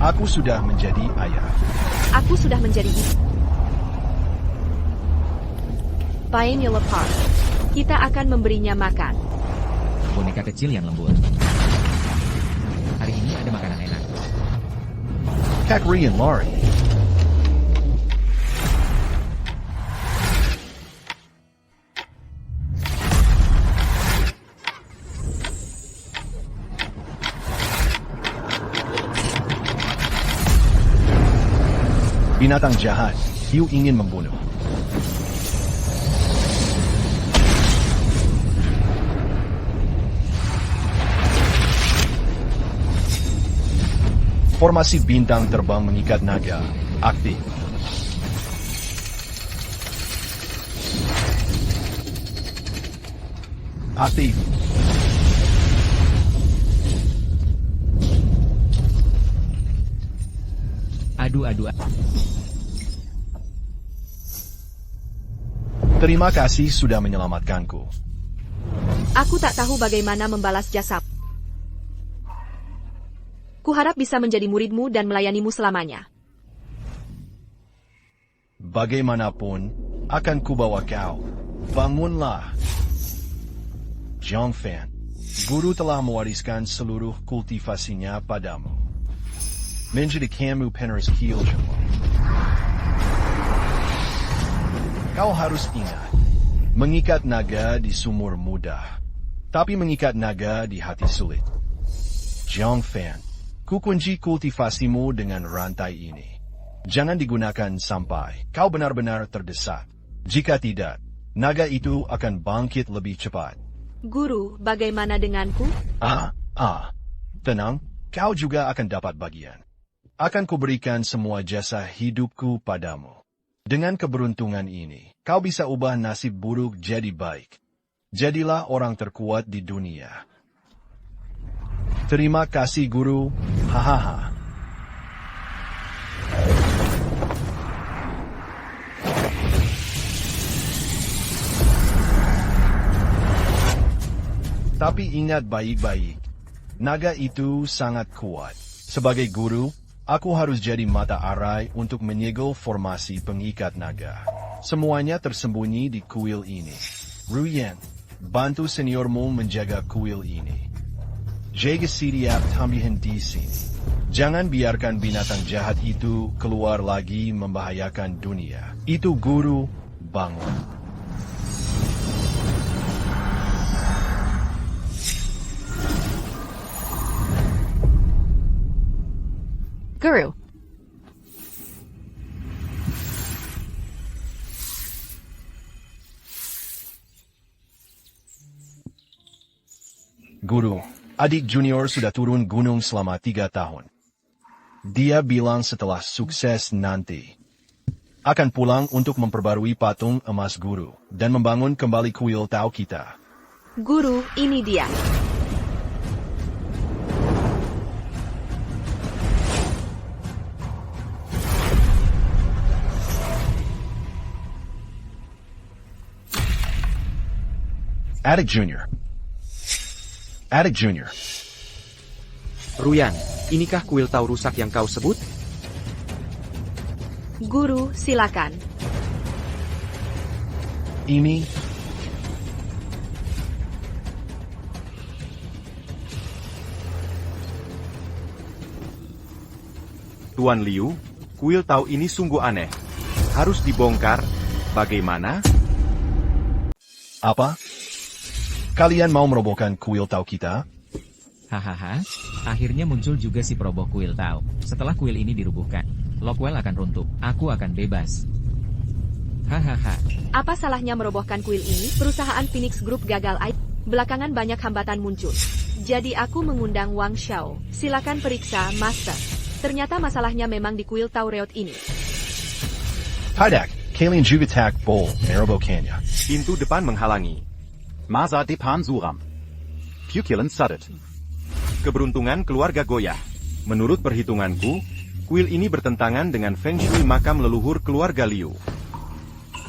Aku sudah menjadi ayah. Aku sudah menjadi ibu. Paine Lepar. Kita akan memberinya makan. Boneka kecil yang lembut. Hari ini ada makanan enak. Kakri and Lari. Binatang jahat, hiu ingin membunuh. Formasi bintang terbang mengikat naga, aktif. Aktif. Aduh. Terima kasih sudah menyelamatkanku. Aku tak tahu bagaimana membalas jasa. Kuharap bisa menjadi muridmu dan melayanimu selamanya. Bagaimanapun, akan kubawa kau. Bangunlah. Zhongfan, guru telah mewariskan seluruh kultivasinya padamu. Menjadi kamu penerus Kyojin. Kau harus ingat, mengikat naga di sumur mudah, tapi mengikat naga di hati sulit. Zhongfan, kukunci kultivasimu dengan rantai ini. Jangan digunakan sampai kau benar-benar terdesak. Jika tidak, naga itu akan bangkit lebih cepat. Guru, bagaimana denganku? Tenang, kau juga akan dapat bagian. Akan kuberikan semua jasa hidupku padamu. Dengan keberuntungan ini, kau bisa ubah nasib buruk jadi baik. Jadilah orang terkuat di dunia. Terima kasih guru, hahaha. Tapi ingat baik-baik, naga itu sangat kuat. Sebagai guru, aku harus jadi mata arai untuk menyegel formasi pengikat naga. Semuanya tersembunyi di kuil ini. Ruyen, bantu seniormu menjaga kuil ini. Jaga setiap tambahan di sini. Jangan biarkan binatang jahat itu keluar lagi membahayakan dunia. Itu guru, bangun. Guru. Guru, adik junior sudah turun gunung selama 3 tahun. Dia bilang setelah sukses nanti akan pulang untuk memperbarui patung emas guru dan membangun kembali kuil Tao kita. Guru, ini dia. Adik Junior. Ruyan, inikah kuil Tau rusak yang kau sebut? Guru, silakan. Ini Tuan Liu, kuil Tau ini sungguh aneh. Harus dibongkar. Bagaimana? apa? Kalian mau merobohkan kuil Tao kita? Hahaha, akhirnya muncul juga si peroboh kuil Tao. Setelah kuil ini dirubuhkan, Lockwell akan runtuh, aku akan bebas. Hahaha. Apa salahnya merobohkan kuil ini? Perusahaan Phoenix Group gagal belakangan banyak hambatan muncul. Jadi aku mengundang Wang Xiao. Silakan periksa, Master. Ternyata masalahnya memang di kuil Tao Reot ini. Tidak, kalian juga tak boleh merobohkannya. Pintu depan menghalangi. Masa depan suram. Pukilan sadet. Keberuntungan keluarga goyah. Menurut perhitunganku, kuil ini bertentangan dengan Feng Shui makam leluhur keluarga Liu.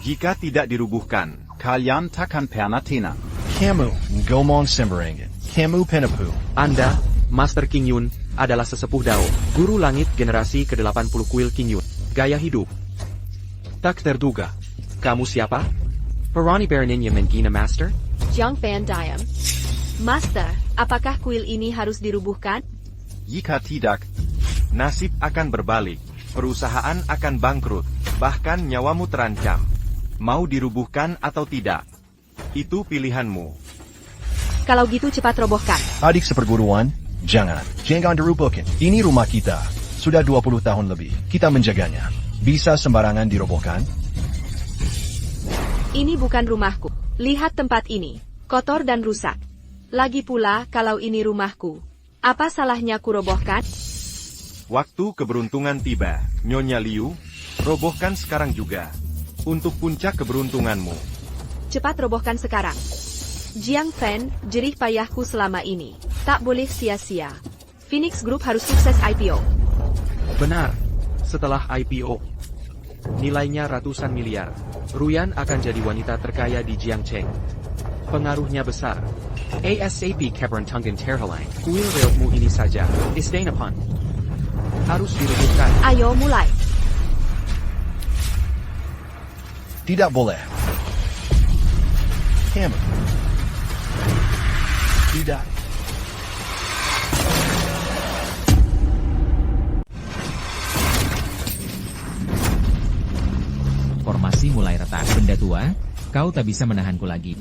Jika tidak dirubuhkan, kalian takkan pernah tenang. Kamu ngomong sembarangan. Kamu penipu. Anda, Master King Yun, adalah sesepuh Dao, guru langit generasi ke-80 kuil King Yun. Gaya hidup. Tak terduga. Kamu siapa? Perani Beraninya Menggina Master? Jiang Fan diam. Master, apakah kuil ini harus dirubuhkan? Jika tidak, nasib akan berbalik. Perusahaan akan bangkrut. Bahkan nyawamu terancam. Mau dirubuhkan atau tidak? Itu pilihanmu. Kalau gitu cepat robohkan. Adik seperguruan, jangan dirubuhkan. Ini rumah kita. Sudah 20 tahun lebih. Kita menjaganya. Bisa sembarangan dirobohkan? Ini bukan rumahku. Lihat tempat ini. Kotor dan rusak. Lagi pula, kalau ini rumahku. Apa salahnya kurobohkan? Waktu keberuntungan tiba. Nyonya Liu, robohkan sekarang juga. Untuk puncak keberuntunganmu. Cepat robohkan sekarang. Jiang Fan, jerih payahku selama ini. Tak boleh sia-sia. Phoenix Group harus sukses IPO. Benar. Setelah IPO, nilainya ratusan miliar. Ruyan akan jadi wanita terkaya di Jiangcheng. Pengaruhnya besar. ASAP Keberuntungan Terhalang. Kuil reokmu ini saja. Istanapan. Harus direbutkan. Ayo mulai. Tidak boleh. Hammer. Tidak. Formasi mulai retak. Benda tua, kau tak bisa menahanku lagi.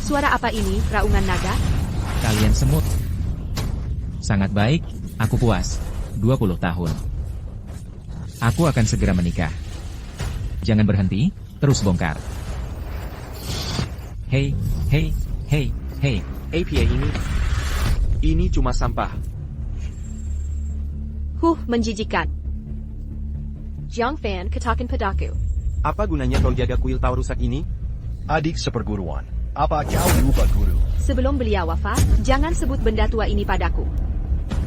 Suara apa ini, raungan naga? Kalian semut. Sangat baik, aku puas. 20 tahun. Aku akan segera menikah. Jangan berhenti, terus bongkar. Hei, hei, hei, hei. APA ini cuma sampah. Menjijikan. Jiang Fan ketakan padaku. Apa gunanya kau jaga kuil Tau rusak ini? Adik seperguruan, apa kau lupa guru? Sebelum beliau wafat, jangan sebut benda tua ini padaku.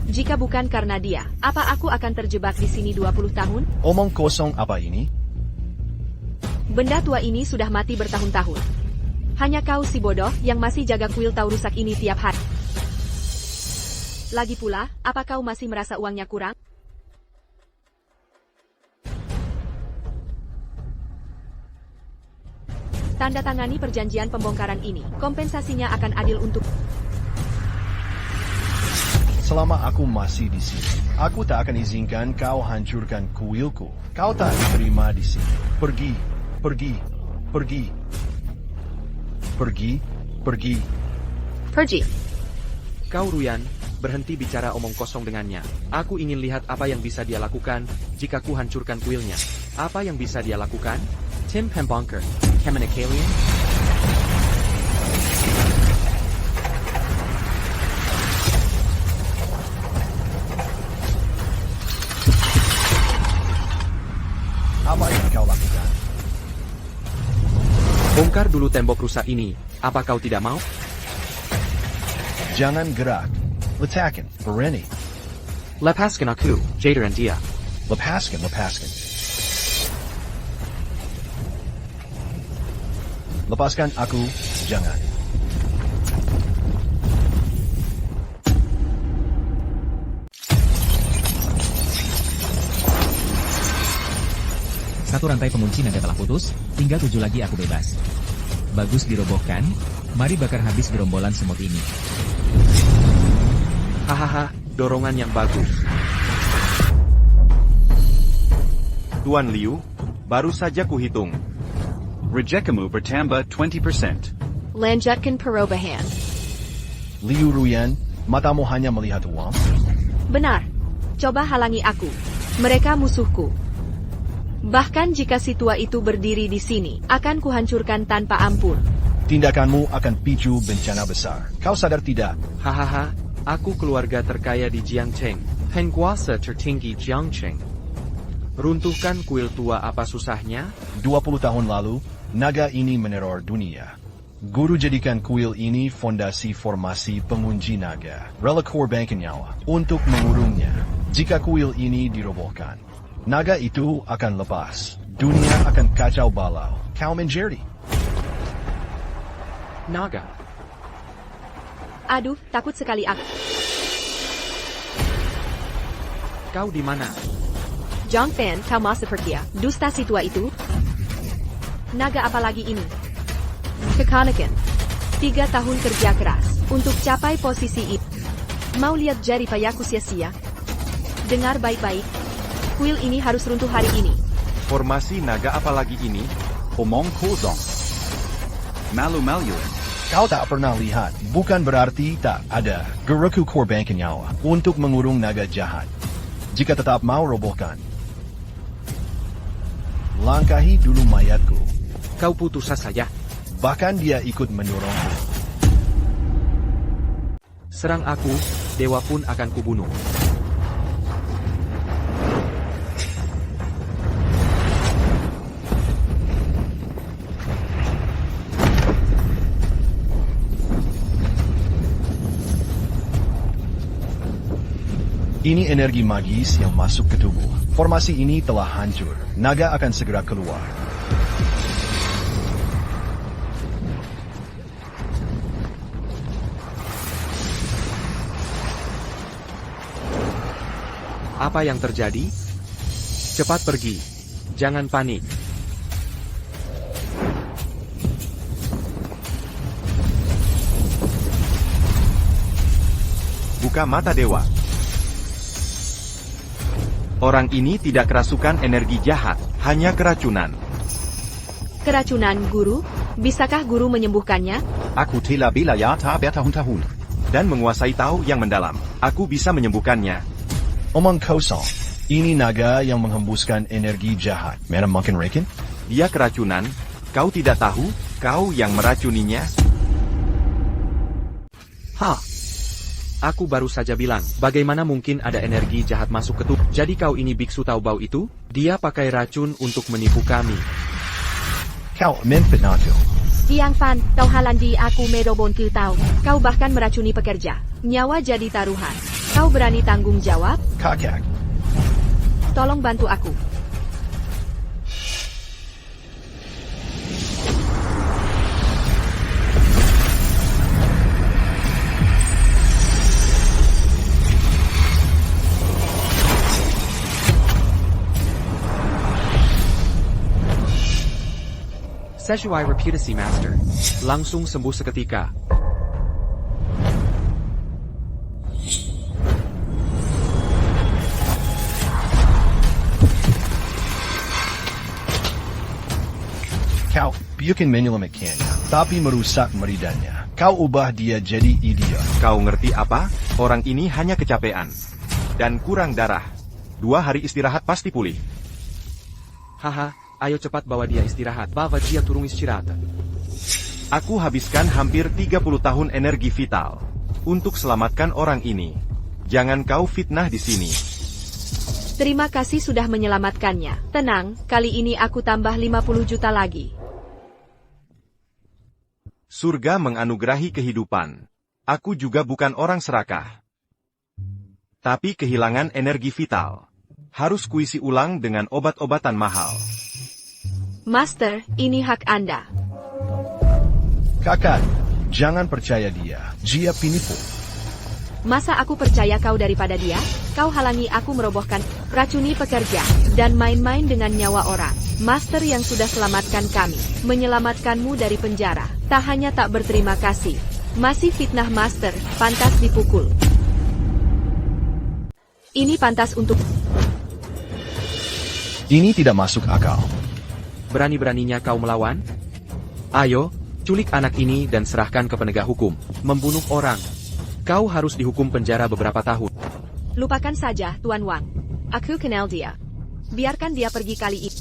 Jika bukan karena dia, apa aku akan terjebak di sini 20 tahun? Omong kosong apa ini? Benda tua ini sudah mati bertahun-tahun. Hanya kau si bodoh yang masih jaga kuil Tau rusak ini tiap hari. Lagi pula, apa kau masih merasa uangnya kurang? Tanda tangani perjanjian pembongkaran ini. Kompensasinya akan adil untuk... Selama aku masih di sini, aku tak akan izinkan kau hancurkan kuilku. Kau tak diterima di sini. Pergi, pergi, pergi. Pergi, pergi. Pergi. Kau Ruyan, berhenti bicara omong kosong dengannya. Aku ingin lihat apa yang bisa dia lakukan jika ku hancurkan kuilnya. Apa yang bisa dia lakukan? Tim Pembonker, Communicalian? Apa yang kau lakukan? Bongkar dulu tembok rusak ini. Apa kau tidak mau? Jangan gerak. Letakan, berani. Lepaskan aku, Jader and dia. Lepaskan, lepaskan. Lepaskan aku, jangan. Satu rantai pengunci naga telah putus, tinggal 7 lagi aku bebas. Bagus dirobohkan, mari bakar habis gerombolan semut ini. Hahaha, dorongan yang bagus. Tuan Liu, baru saja kuhitung. Rejekamu bertambah 20%. Lanjutkan perubahan. Liu Ruyan, matamu hanya melihat uang? Benar. Coba halangi aku. Mereka musuhku. Bahkan jika si tua itu berdiri di sini, akan kuhancurkan tanpa ampun. Tindakanmu akan picu bencana besar. Kau sadar tidak? Hahaha, aku keluarga terkaya di Jiangcheng. Penguasa tertinggi Jiangcheng. Runtuhkan kuil tua apa susahnya? 20 tahun lalu, naga ini meneror dunia. Guru jadikan kuil ini fondasi formasi pengunci naga. Rela korbankan nyawa untuk mengurungnya. Jika kuil ini dirobohkan, naga itu akan lepas. Dunia akan kacau balau. kau menjadi. Naga. Aduh, takut sekali aku. Kau di mana? Jong Fan, kau mau seperti ya? Dusta si tua itu? Naga apalagi ini? Kekanakan. 3 tahun kerja keras untuk capai posisi itu. Mau lihat jari payaku sia-sia? Dengar baik-baik. Kuil ini harus runtuh hari ini. Formasi naga apalagi ini? Omong kosong. Malu-malu. Kau tak pernah lihat, bukan berarti tak ada. Guruku korbankan nyawa untuk mengurung naga jahat. Jika tetap mau robohkan, langkahi dulu mayatku. Kau putus asa ya? Bahkan dia ikut mendorongku. Serang aku, dewa pun akan kubunuh. Ini energi magis yang masuk ke tubuh. Formasi ini telah hancur. Naga akan segera keluar. Apa yang terjadi? Cepat pergi. Jangan panik. Buka mata dewa. Orang ini tidak kerasukan energi jahat, hanya keracunan. Keracunan, Guru? Bisakah Guru menyembuhkannya? Aku telah belajar bertahun-tahun dan menguasai tahu yang mendalam. Aku bisa menyembuhkannya. Omong kosong. Ini naga yang menghembuskan energi jahat. Mana mungkin rekin? Dia keracunan. Kau tidak tahu, kau yang meracuninya. Hah? Aku baru saja bilang, bagaimana mungkin ada energi jahat masuk ke tubuh? Jadi kau ini biksu tahu bau itu? Dia pakai racun untuk menipu kami. Kau menfitnahku. Yang Fan, kau halandi aku merobon ke tau. Kau bahkan meracuni pekerja. Nyawa jadi taruhan. Kau berani tanggung jawab? Kakak. Tolong bantu aku. Sesuai reputasi Master. Langsung sembuh seketika. Kau biarkan menyelamatkannya, tapi merusak meridanya. Kau ubah dia jadi idiot. Kau ngerti apa? Orang ini hanya kecapean. Dan kurang darah. 2 hari istirahat pasti pulih. Haha, ayo cepat bawa dia istirahat. Bawa dia turun istirahat. Aku habiskan hampir 30 tahun energi vital untuk selamatkan orang ini. Jangan kau fitnah di sini. Terima kasih sudah menyelamatkannya. Tenang, kali ini aku tambah 50 juta lagi. Surga menganugerahi kehidupan. Aku juga bukan orang serakah. Tapi kehilangan energi vital. Harus kuisi ulang dengan obat-obatan mahal. Master, ini hak Anda. Kakak, jangan percaya dia. Dia penipu. Masa aku percaya kau daripada dia? Kau halangi aku merobohkan, racuni pekerja, dan main-main dengan nyawa orang. Master yang sudah selamatkan kami, menyelamatkanmu dari penjara. Tak hanya tak berterima kasih, masih fitnah Master, pantas dipukul. Ini pantas untuk... Ini tidak masuk akal. Berani-beraninya kau melawan? Ayo, culik anak ini dan serahkan ke penegak hukum. Membunuh orang. Kau harus dihukum penjara beberapa tahun. Lupakan saja, Tuan Wang. Aku kenal dia. Biarkan dia pergi kali ini.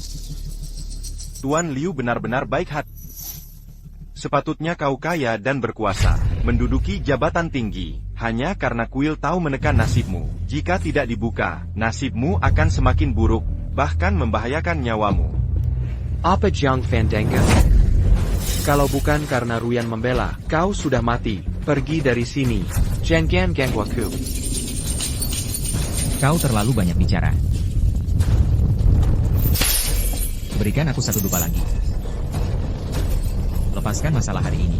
Tuan Liu benar-benar baik hati. Sepatutnya kau kaya dan berkuasa, menduduki jabatan tinggi, hanya karena kuil tahu menekan nasibmu. Jika tidak dibuka, nasibmu akan semakin buruk, bahkan membahayakan nyawamu. Apa Jiang Fandanga? Kalau bukan karena Ruyan membela, kau sudah mati. Pergi dari sini. Jangan ganggu aku. Kau terlalu banyak bicara. Berikan aku 1 dupa lagi. Lepaskan masalah hari ini.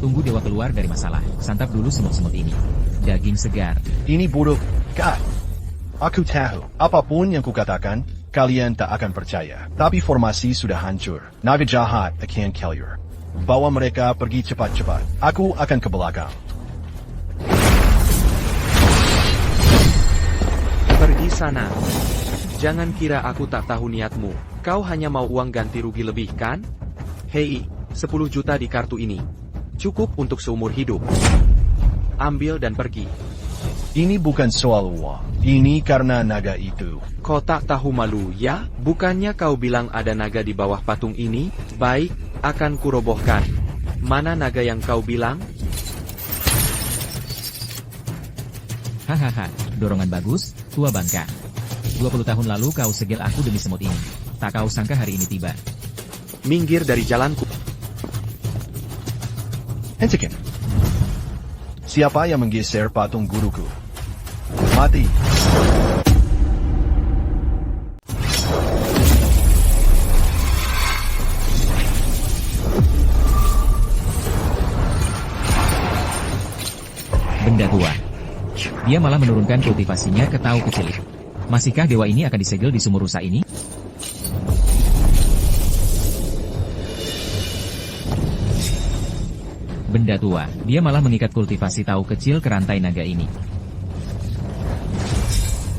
Tunggu dewa keluar dari masalah. Santap dulu semut-semut ini. Daging segar. Ini buruk, Kak. Aku tahu, apapun yang kukatakan, kalian tak akan percaya. Tapi formasi sudah hancur. Naga jahat akan keluar. Bawa mereka pergi cepat-cepat. Aku akan ke belakang. Pergi sana. Jangan kira aku tak tahu niatmu. Kau hanya mau uang ganti rugi lebih, kan? Hei, 10 juta di kartu ini. Cukup untuk seumur hidup. Ambil dan pergi. Ini bukan soal uang. Ini karena naga itu. Kau tak tahu malu, ya? Bukannya kau bilang ada naga di bawah patung ini? Baik, akan kurobohkan. Mana naga yang kau bilang? Hahaha, dorongan bagus, tua bangka. 20 tahun lalu kau segel aku demi semut ini. Tak kau sangka hari ini tiba. Minggir dari jalanku. Hentikan. Siapa yang menggeser patung guruku? Mati. Benda tua. Dia malah menurunkan kultivasinya ke tahu kecil itu. Masihkah dewa ini akan disegel di sumur rusa ini? Benda tua, dia malah mengikat kultivasi tahu kecil ke rantai naga ini.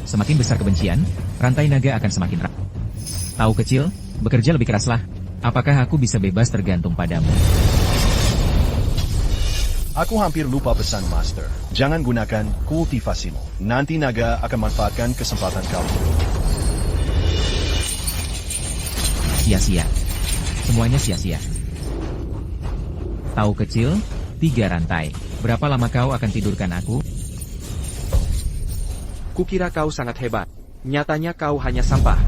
Semakin besar kebencian, rantai naga akan semakin rapuh. Tahu kecil, bekerja lebih keraslah. Apakah aku bisa bebas tergantung padamu? Aku hampir lupa pesan Master. Jangan gunakan kultivasimu. Nanti naga akan manfaatkan kesempatan kau. Sia-sia. Semuanya sia-sia. Tahu kecil, 3 rantai. Berapa lama kau akan tidurkan aku? Kukira kau sangat hebat. Nyatanya kau hanya sampah.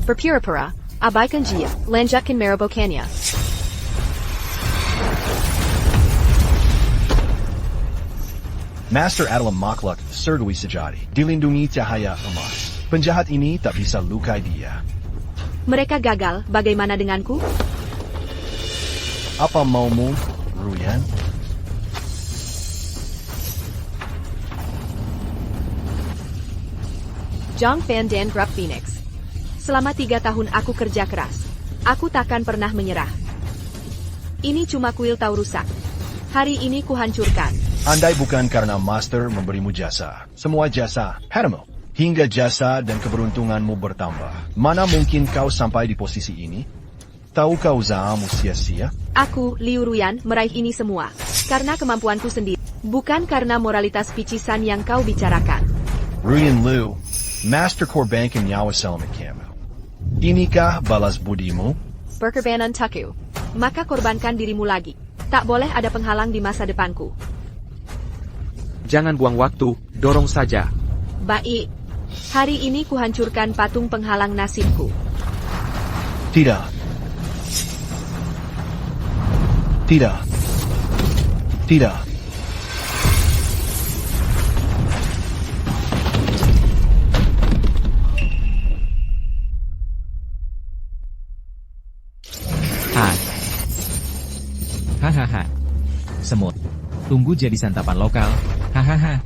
Berpura-pura, abaikan dia, lanjutkan merobohkannya. Master adalah makhluk surgawi sejati. Dilindungi cahaya emas. Penjahat ini tak bisa lukai dia. Mereka gagal, bagaimana denganku? Apa maumu, Ruyan? Jong Fan Dan Grub Phoenix. Selama 3 tahun aku kerja keras. Aku takkan pernah menyerah. Ini cuma kuil tahu rusak. Hari ini kuhancurkan. Andai bukan karena Master memberimu jasa. Semua jasa, padamu. Hingga jasa dan keberuntunganmu bertambah. Mana mungkin kau sampai di posisi ini? Tahukah usahamu sia-sia? Aku, Liu Ruyan, meraih ini semua. Karena kemampuanku sendiri. Bukan karena moralitas picisan yang kau bicarakan. Ruyan Liu, Master korbankan nyawa selamat kamu. Inikah balas budimu? Berkorbanan Tuku. Maka korbankan dirimu lagi. Tak boleh ada penghalang di masa depanku. Jangan buang waktu, dorong saja. Baik. Hari ini kuhancurkan patung penghalang nasibku. Tidak. Tidak. Tidak. Hahaha. Semut. Tunggu jadi santapan lokal. Hahaha.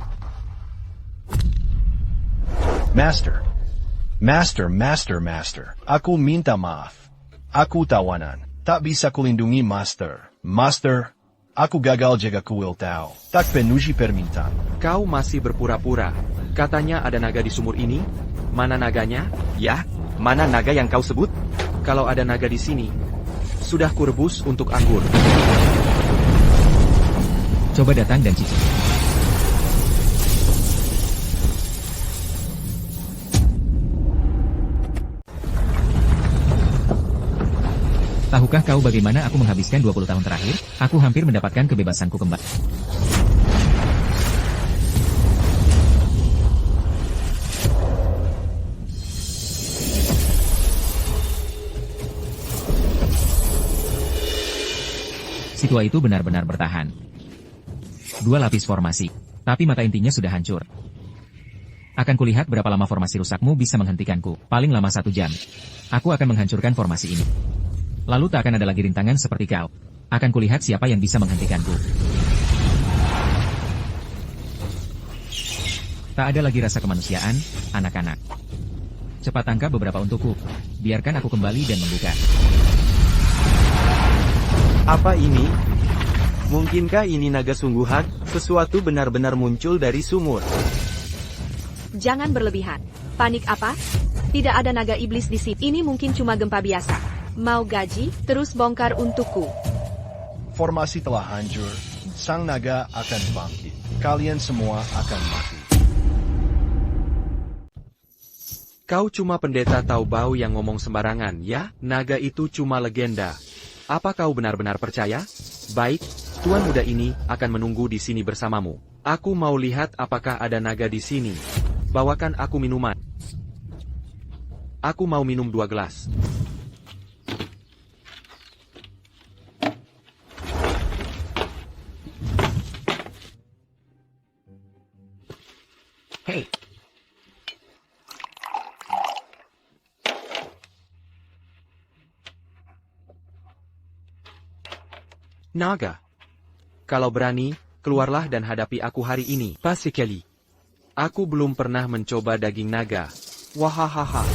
Master. Aku minta maaf. Aku tawanan. Tak bisa kulindungi Master. Master, aku gagal jaga kuil tahu. Tak penuhi permintaan. Kau masih berpura-pura. Katanya ada naga di sumur ini. Mana naganya? Ya, mana naga yang kau sebut? Kalau ada naga di sini, sudah kurebus untuk anggur. Coba datang dan cicip. Tahukah kau bagaimana aku menghabiskan 20 tahun terakhir? Aku hampir mendapatkan kebebasanku kembali. Si tua itu benar-benar bertahan. 2 lapis formasi. Tapi mata intinya sudah hancur. Akan kulihat berapa lama formasi rusakmu bisa menghentikanku. Paling lama 1 jam. Aku akan menghancurkan formasi ini. Lalu tak akan ada lagi rintangan seperti kau. Akan kulihat siapa yang bisa menghentikanku. Tak ada lagi rasa kemanusiaan, anak-anak. Cepat tangkap beberapa untukku. Biarkan aku kembali dan membuka. Apa ini? Mungkinkah ini naga sungguhan? Sesuatu benar-benar muncul dari sumur. Jangan berlebihan. Panik apa? Tidak ada naga iblis di sini. Ini mungkin cuma gempa biasa. Mau gaji? Terus bongkar untukku. Formasi telah hancur. Sang naga akan bangkit. Kalian semua akan mati. Kau cuma pendeta tahu bau yang ngomong sembarangan, ya? Naga itu cuma legenda. Apa kau benar-benar percaya? Baik, tuan muda ini akan menunggu di sini bersamamu. Aku mau lihat apakah ada naga di sini. Bawakan aku minuman. Aku mau minum 2 gelas. Hei. Naga. Kalau berani, keluarlah dan hadapi aku hari ini. Pasikali. Aku belum pernah mencoba daging naga. Wahahaha.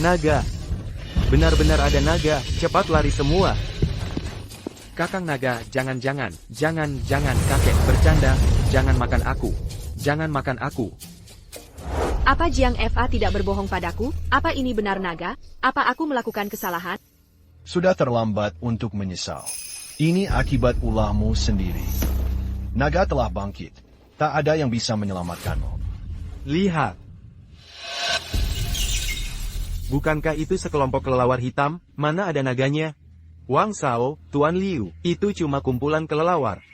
Naga. Benar-benar ada naga, cepat lari semua. Kakang naga, jangan kakek bercanda, jangan makan aku. Jangan makan aku. Apa Jiang Fa tidak berbohong padaku? Apa ini benar naga? Apa aku melakukan kesalahan? Sudah terlambat untuk menyesal. Ini akibat ulahmu sendiri. Naga telah bangkit. Tak ada yang bisa menyelamatkanmu. Lihat. Bukankah itu sekelompok kelelawar hitam? Mana ada naganya? Wang Shao, Tuan Liu, itu cuma kumpulan kelelawar.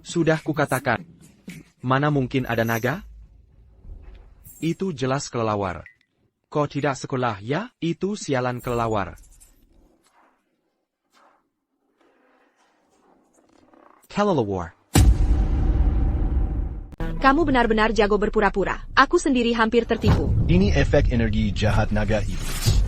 Sudah kukatakan. Mana mungkin ada naga? Itu jelas kelelawar. Kau tidak sekolah ya? Itu sialan kelelawar. Kelelawar. Kamu benar-benar jago berpura-pura. Aku sendiri hampir tertipu. Ini efek energi jahat naga iblis.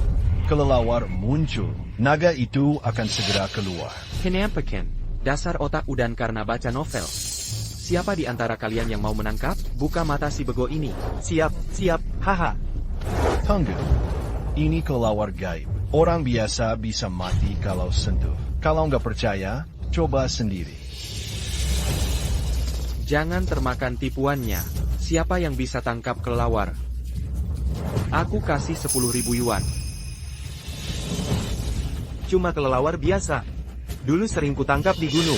Kelelawar muncul. Naga itu akan segera keluar. Penampakan. Dasar otak udan karena baca novel. Siapa di antara kalian yang mau menangkap? Buka mata si bego ini. Siap, haha. Tunggu. Ini kelelawar gaib. Orang biasa bisa mati kalau sentuh. Kalau nggak percaya, coba sendiri. Jangan termakan tipuannya. Siapa yang bisa tangkap kelelawar? Aku kasih 10.000 yuan. Cuma kelelawar biasa. Dulu sering kutangkap di gunung.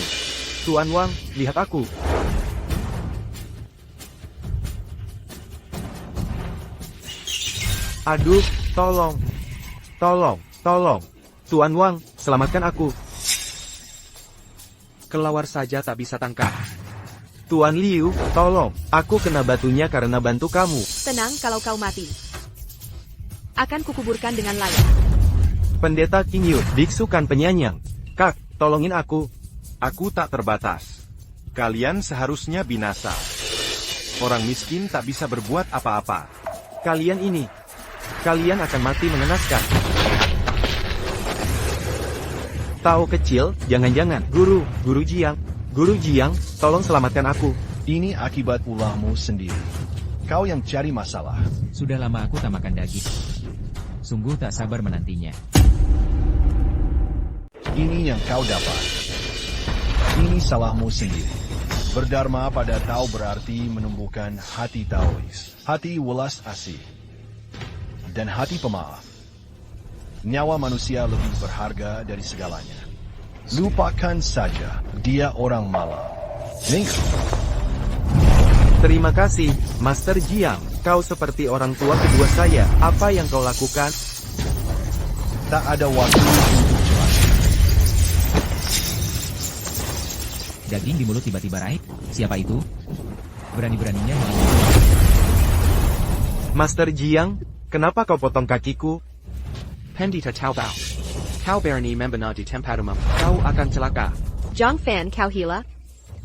Tuan Wang, lihat aku. Aduh, tolong. Tuan Wang, selamatkan aku. Kelelawar saja tak bisa tangkap. Tuan Liu, tolong. Aku kena batunya karena bantu kamu. Tenang kalau kau mati. Akan kukuburkan dengan layak. Pendeta King Yu, biksu kan penyanyang. Kak, tolongin aku. Aku tak terbatas. Kalian seharusnya binasa. Orang miskin tak bisa berbuat apa-apa. Kalian akan mati mengenaskan. Tahu kecil, jangan-jangan. Guru Jiang, tolong selamatkan aku. Ini akibat ulahmu sendiri. Kau yang cari masalah. Sudah lama aku tak makan daging. Sungguh tak sabar menantinya. Ini yang kau dapat. Ini salahmu sendiri. Berdharma pada Tao berarti menumbuhkan hati Taois, hati welas asih, dan hati pemaaf. Nyawa manusia lebih berharga dari segalanya. Lupakan saja, dia orang malam. Minggu. Terima kasih, Master Jiang. Kau seperti orang tua kedua saya. Apa yang kau lakukan? Tak ada waktu untuk jelaskan. Daging di mulut tiba-tiba raib. Siapa itu? Berani-beraninya melawan. Master Jiang, kenapa kau potong kakiku? Pendeta Taobao. Kau berani membenar di tempat umum. Kau akan celaka. Zhang Fan, kau gila?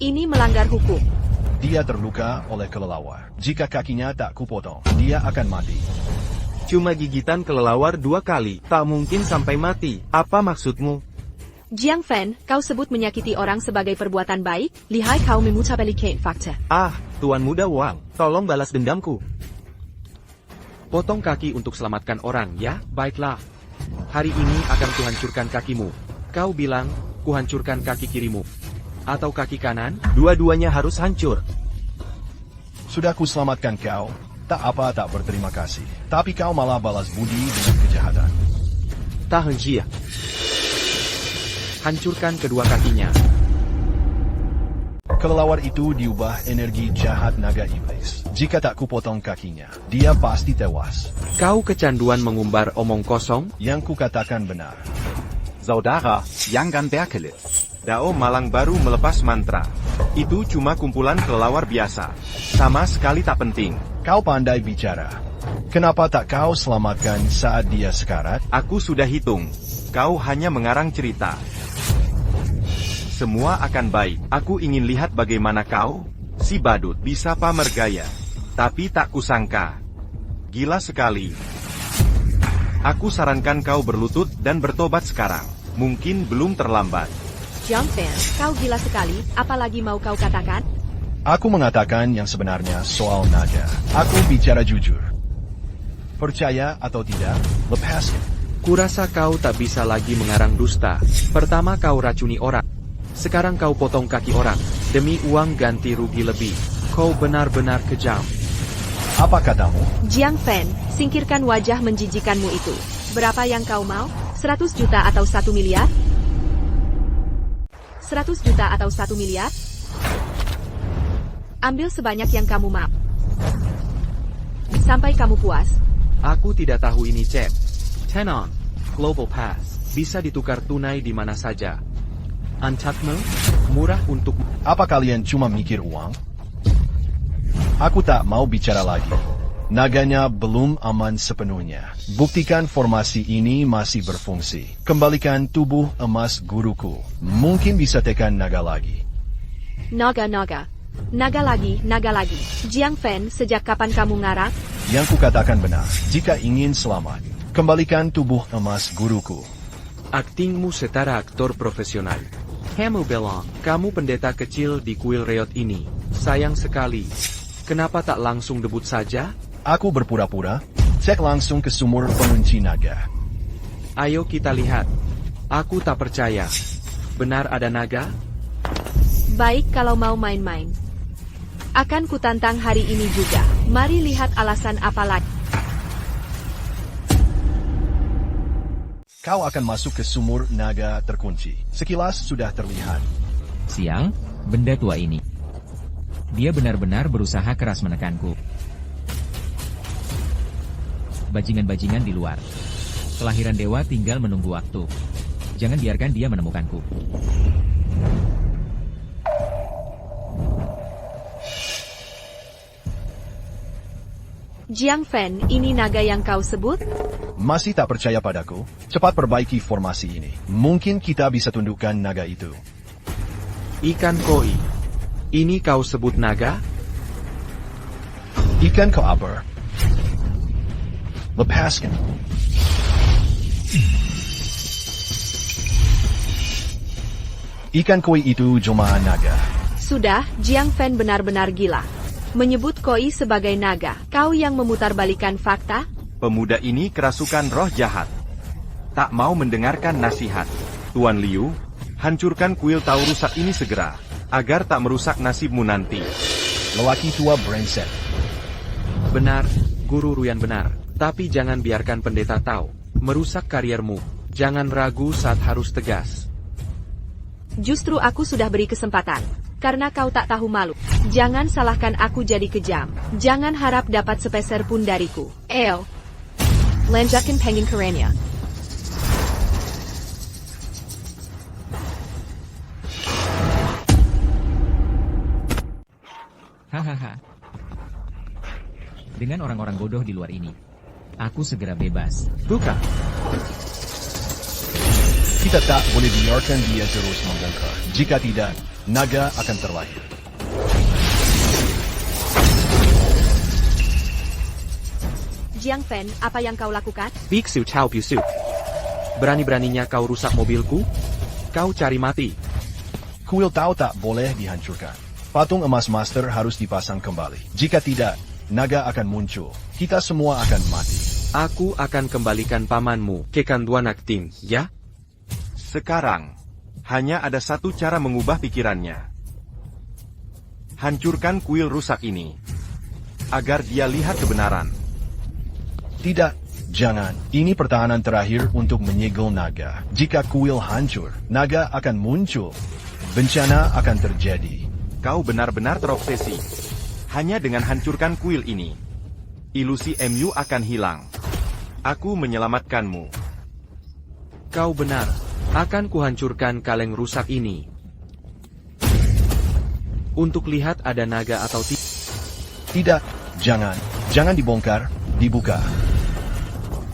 Ini melanggar hukum. Dia terluka oleh kelelawar. Jika kakinya tak kupotong, dia akan mati. Cuma gigitan kelelawar 2 kali, tak mungkin sampai mati. Apa maksudmu? Jiang Fan, kau sebut menyakiti orang sebagai perbuatan baik? Lihai kau memutabilikate fakta. Ah, Tuan Muda Wang, tolong balas dendamku. Potong kaki untuk selamatkan orang, ya? Baiklah. Hari ini akan kuhancurkan kakimu. Kau bilang, kuhancurkan kaki kirimu. Atau kaki kanan? Dua-duanya harus hancur. Sudah kuselamatkan kau, tak berterima kasih. Tapi kau malah balas budi dengan kejahatan. Tahan Jia. Hancurkan kedua kakinya. Kelelawar itu diubah energi jahat naga iblis. Jika tak kupotong kakinya, dia pasti tewas. Kau kecanduan mengumbar omong kosong? Yang kukatakan benar. Saudara, Yangan Berkelit. Dao Malang baru melepas mantra. Itu cuma kumpulan kelelawar biasa. Sama sekali tak penting. Kau pandai bicara. Kenapa tak kau selamatkan saat dia sekarat? Aku sudah hitung. Kau hanya mengarang cerita. Semua akan baik. Aku ingin lihat bagaimana kau, si badut, bisa pamer gaya. Tapi tak kusangka. Gila sekali. Aku sarankan kau berlutut dan bertobat sekarang. Mungkin belum terlambat. Jiang Fan, kau gila sekali, apalagi mau kau katakan? Aku mengatakan yang sebenarnya soal naga. Aku bicara jujur. Percaya atau tidak, lepaskan. Kurasa kau tak bisa lagi mengarang dusta. Pertama kau racuni orang. Sekarang kau potong kaki orang. Demi uang ganti rugi lebih. Kau benar-benar kejam. Apa katamu? Jiang Fan, singkirkan wajah menjijikanmu itu. Berapa yang kau mau? 100 juta atau 1 miliar? 100 juta atau 1 miliar? Ambil sebanyak yang kamu mau. Sampai kamu puas. Aku tidak tahu ini, Cep. Tenon, Global Pass. Bisa ditukar tunai di mana saja. Untatmu, murah untuk... Apa kalian cuma mikir uang? Aku tak mau bicara lagi. Naganya belum aman sepenuhnya. Buktikan formasi ini masih berfungsi. Kembalikan tubuh emas guruku. Mungkin bisa tekan naga lagi. Naga. Naga lagi. Jiang Fan, sejak kapan kamu ngarang? Yang kukatakan benar. Jika ingin selamat, kembalikan tubuh emas guruku. Aktingmu setara aktor profesional. Kamu bilang, kamu pendeta kecil di kuil reot ini. Sayang sekali. Kenapa tak langsung debut saja? Aku berpura-pura. Cek langsung ke sumur pengunci naga. Ayo kita lihat. Aku tak percaya. Benar ada naga? Baik kalau mau main-main. Akan kutantang hari ini juga. Mari lihat alasan apa lagi. Kau akan masuk ke sumur naga terkunci. Sekilas sudah terlihat. Sial, benda tua ini. Dia benar-benar berusaha keras menekanku. Bajingan-bajingan di luar. Kelahiran dewa tinggal menunggu waktu. Jangan biarkan dia menemukanku. Jiang Fan, ini naga yang kau sebut? Masih tak percaya padaku? Cepat perbaiki formasi ini. Mungkin kita bisa tundukkan naga itu. Ikan koi. Ini kau sebut naga? Ikan kau apa? Lepaskan. Ikan koi itu jelmaan naga. Sudah, Jiang Fan benar-benar gila. Menyebut koi sebagai naga. Kau yang memutarbalikan fakta? Pemuda ini kerasukan roh jahat. Tak mau mendengarkan nasihat. Tuan Liu, hancurkan kuil Taurus ini segera, agar tak merusak nasibmu nanti. Lelaki tua brengsek. Benar, Guru Ruyan benar. Tapi jangan biarkan pendeta tahu. Merusak kariermu. Jangan ragu saat harus tegas. Justru aku sudah beri kesempatan. Karena kau tak tahu malu. Jangan salahkan aku jadi kejam. Jangan harap dapat sepeser pun dariku. Eo. Lanjutkan pengen kerennya. Hahaha. Dengan orang-orang bodoh di luar ini, aku segera bebas. Bukan. Kita tak boleh biarkan dia terus membongkar. Jika tidak, naga akan terlahir. Jiang Fan, apa yang kau lakukan? Biksu Chao Piusu. Berani-beraninya kau rusak mobilku? Kau cari mati. Kuil Tao tak boleh dihancurkan. Patung emas Master harus dipasang kembali. Jika tidak, naga akan muncul. Kita semua akan mati. Aku akan kembalikan pamanmu ke Kanduan Akting, ya? Sekarang, hanya ada satu cara mengubah pikirannya. Hancurkan kuil rusak ini, agar dia lihat kebenaran. Tidak, jangan. Ini pertahanan terakhir untuk menyegel naga. Jika kuil hancur, naga akan muncul. Bencana akan terjadi. Kau benar-benar terobsesi. Hanya dengan hancurkan kuil ini, ilusi MU akan hilang. Aku menyelamatkanmu. Kau benar. Akan kuhancurkan kaleng rusak ini. Untuk lihat ada naga atau tidak. Tidak, jangan. Jangan dibongkar, dibuka.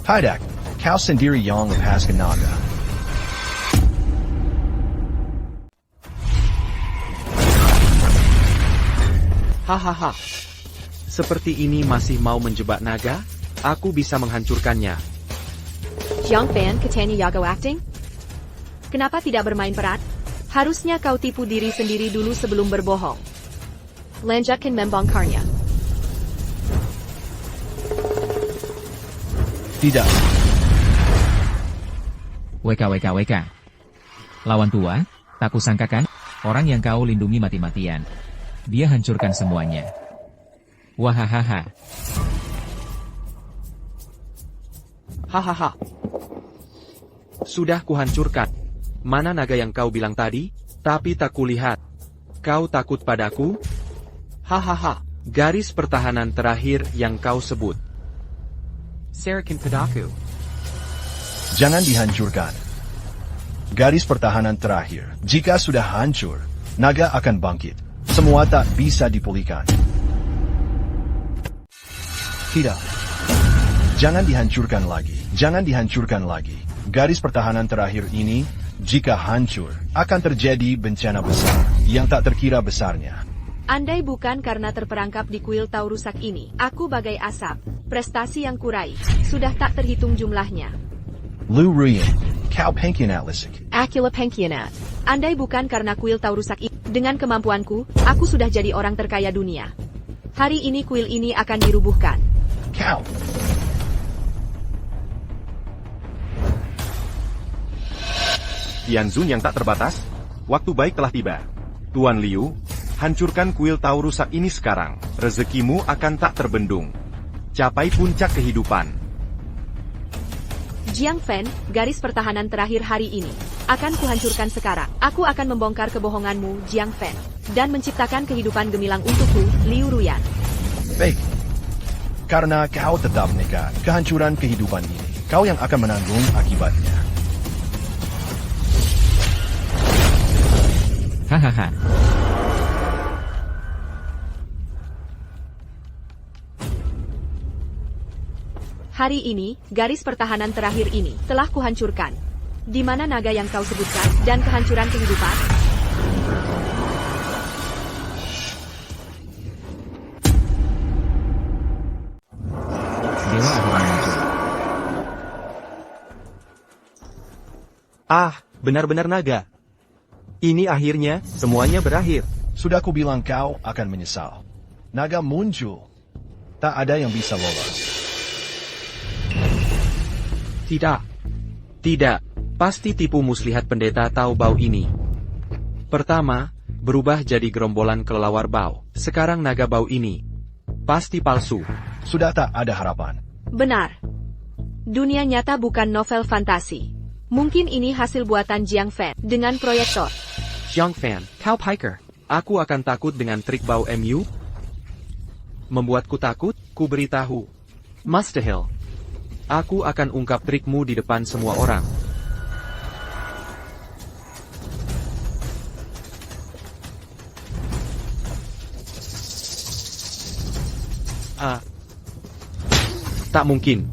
Hadak, kau sendiri yang lepaskan naga. Hahaha. Seperti ini masih mau menjebak naga? Aku bisa menghancurkannya. Jiang Fan, Katanya Yago Acting? Kenapa tidak bermain peran? Harusnya kau tipu diri sendiri dulu sebelum berbohong. Lanjutkan membongkarnya. Tidak. WKWKWK. Lawan tua, tak kusangkakan, orang yang kau lindungi mati-matian. Dia hancurkan semuanya. Wahahaha. Hahaha. Sudah kuhancurkan. Mana naga yang kau bilang tadi? Tapi tak kulihat. Kau takut padaku? Hahaha. Garis pertahanan terakhir yang kau sebut. Sarakin Padaku. Jangan dihancurkan. Garis pertahanan terakhir. Jika sudah hancur, naga akan bangkit. Semua tak bisa dipulihkan. Tidak. Jangan dihancurkan lagi. Jangan dihancurkan lagi. Garis pertahanan terakhir ini, jika hancur, akan terjadi bencana besar yang tak terkira besarnya. Andai bukan karena terperangkap di kuil Tau rusak ini, aku bagai asap. Prestasi yang kurai, sudah tak terhitung jumlahnya. Lu Ruyen, kau pengkhianat lisik. Akila pengkhianat. Andai bukan karena kuil Tau rusak ini, dengan kemampuanku, aku sudah jadi orang terkaya dunia. Hari ini kuil ini akan dirubuhkan. Kau. Tianzun yang tak terbatas, waktu baik telah tiba. Tuan Liu, hancurkan kuil Tau rusak ini sekarang. Rezekimu akan tak terbendung. Capai puncak kehidupan. Jiang Fan, garis pertahanan terakhir hari ini, akan kuhancurkan sekarang. Aku akan membongkar kebohonganmu, Jiang Fan, dan menciptakan kehidupan gemilang untukku, Liu Ruyan. Baik. Karena kau tetap nekat, kehancuran kehidupan ini, kau yang akan menanggung akibatnya. Hahaha. Hari ini, garis pertahanan terakhir ini, telah kuhancurkan. Di mana naga yang kau sebutkan, dan kehancuran kehidupan? Dewa akhirnya muncul. Ah, benar-benar naga. Ini akhirnya, semuanya berakhir. Sudah kubilang kau akan menyesal. Naga muncul. Tak ada yang bisa lolos. Tidak. Tidak. Pasti tipu muslihat pendeta Tau Bau ini. Pertama, berubah jadi gerombolan kelelawar bau. Sekarang naga bau ini. Pasti palsu. Sudah tak ada harapan. Benar. Dunia nyata bukan novel fantasi. Mungkin ini hasil buatan Jiang Fan dengan proyektor. Jiang Fan, kau piker. Aku akan takut dengan trik bau MU? Membuatku takut, ku beritahu. Mustahil. Aku akan ungkap trikmu di depan semua orang. Tak mungkin.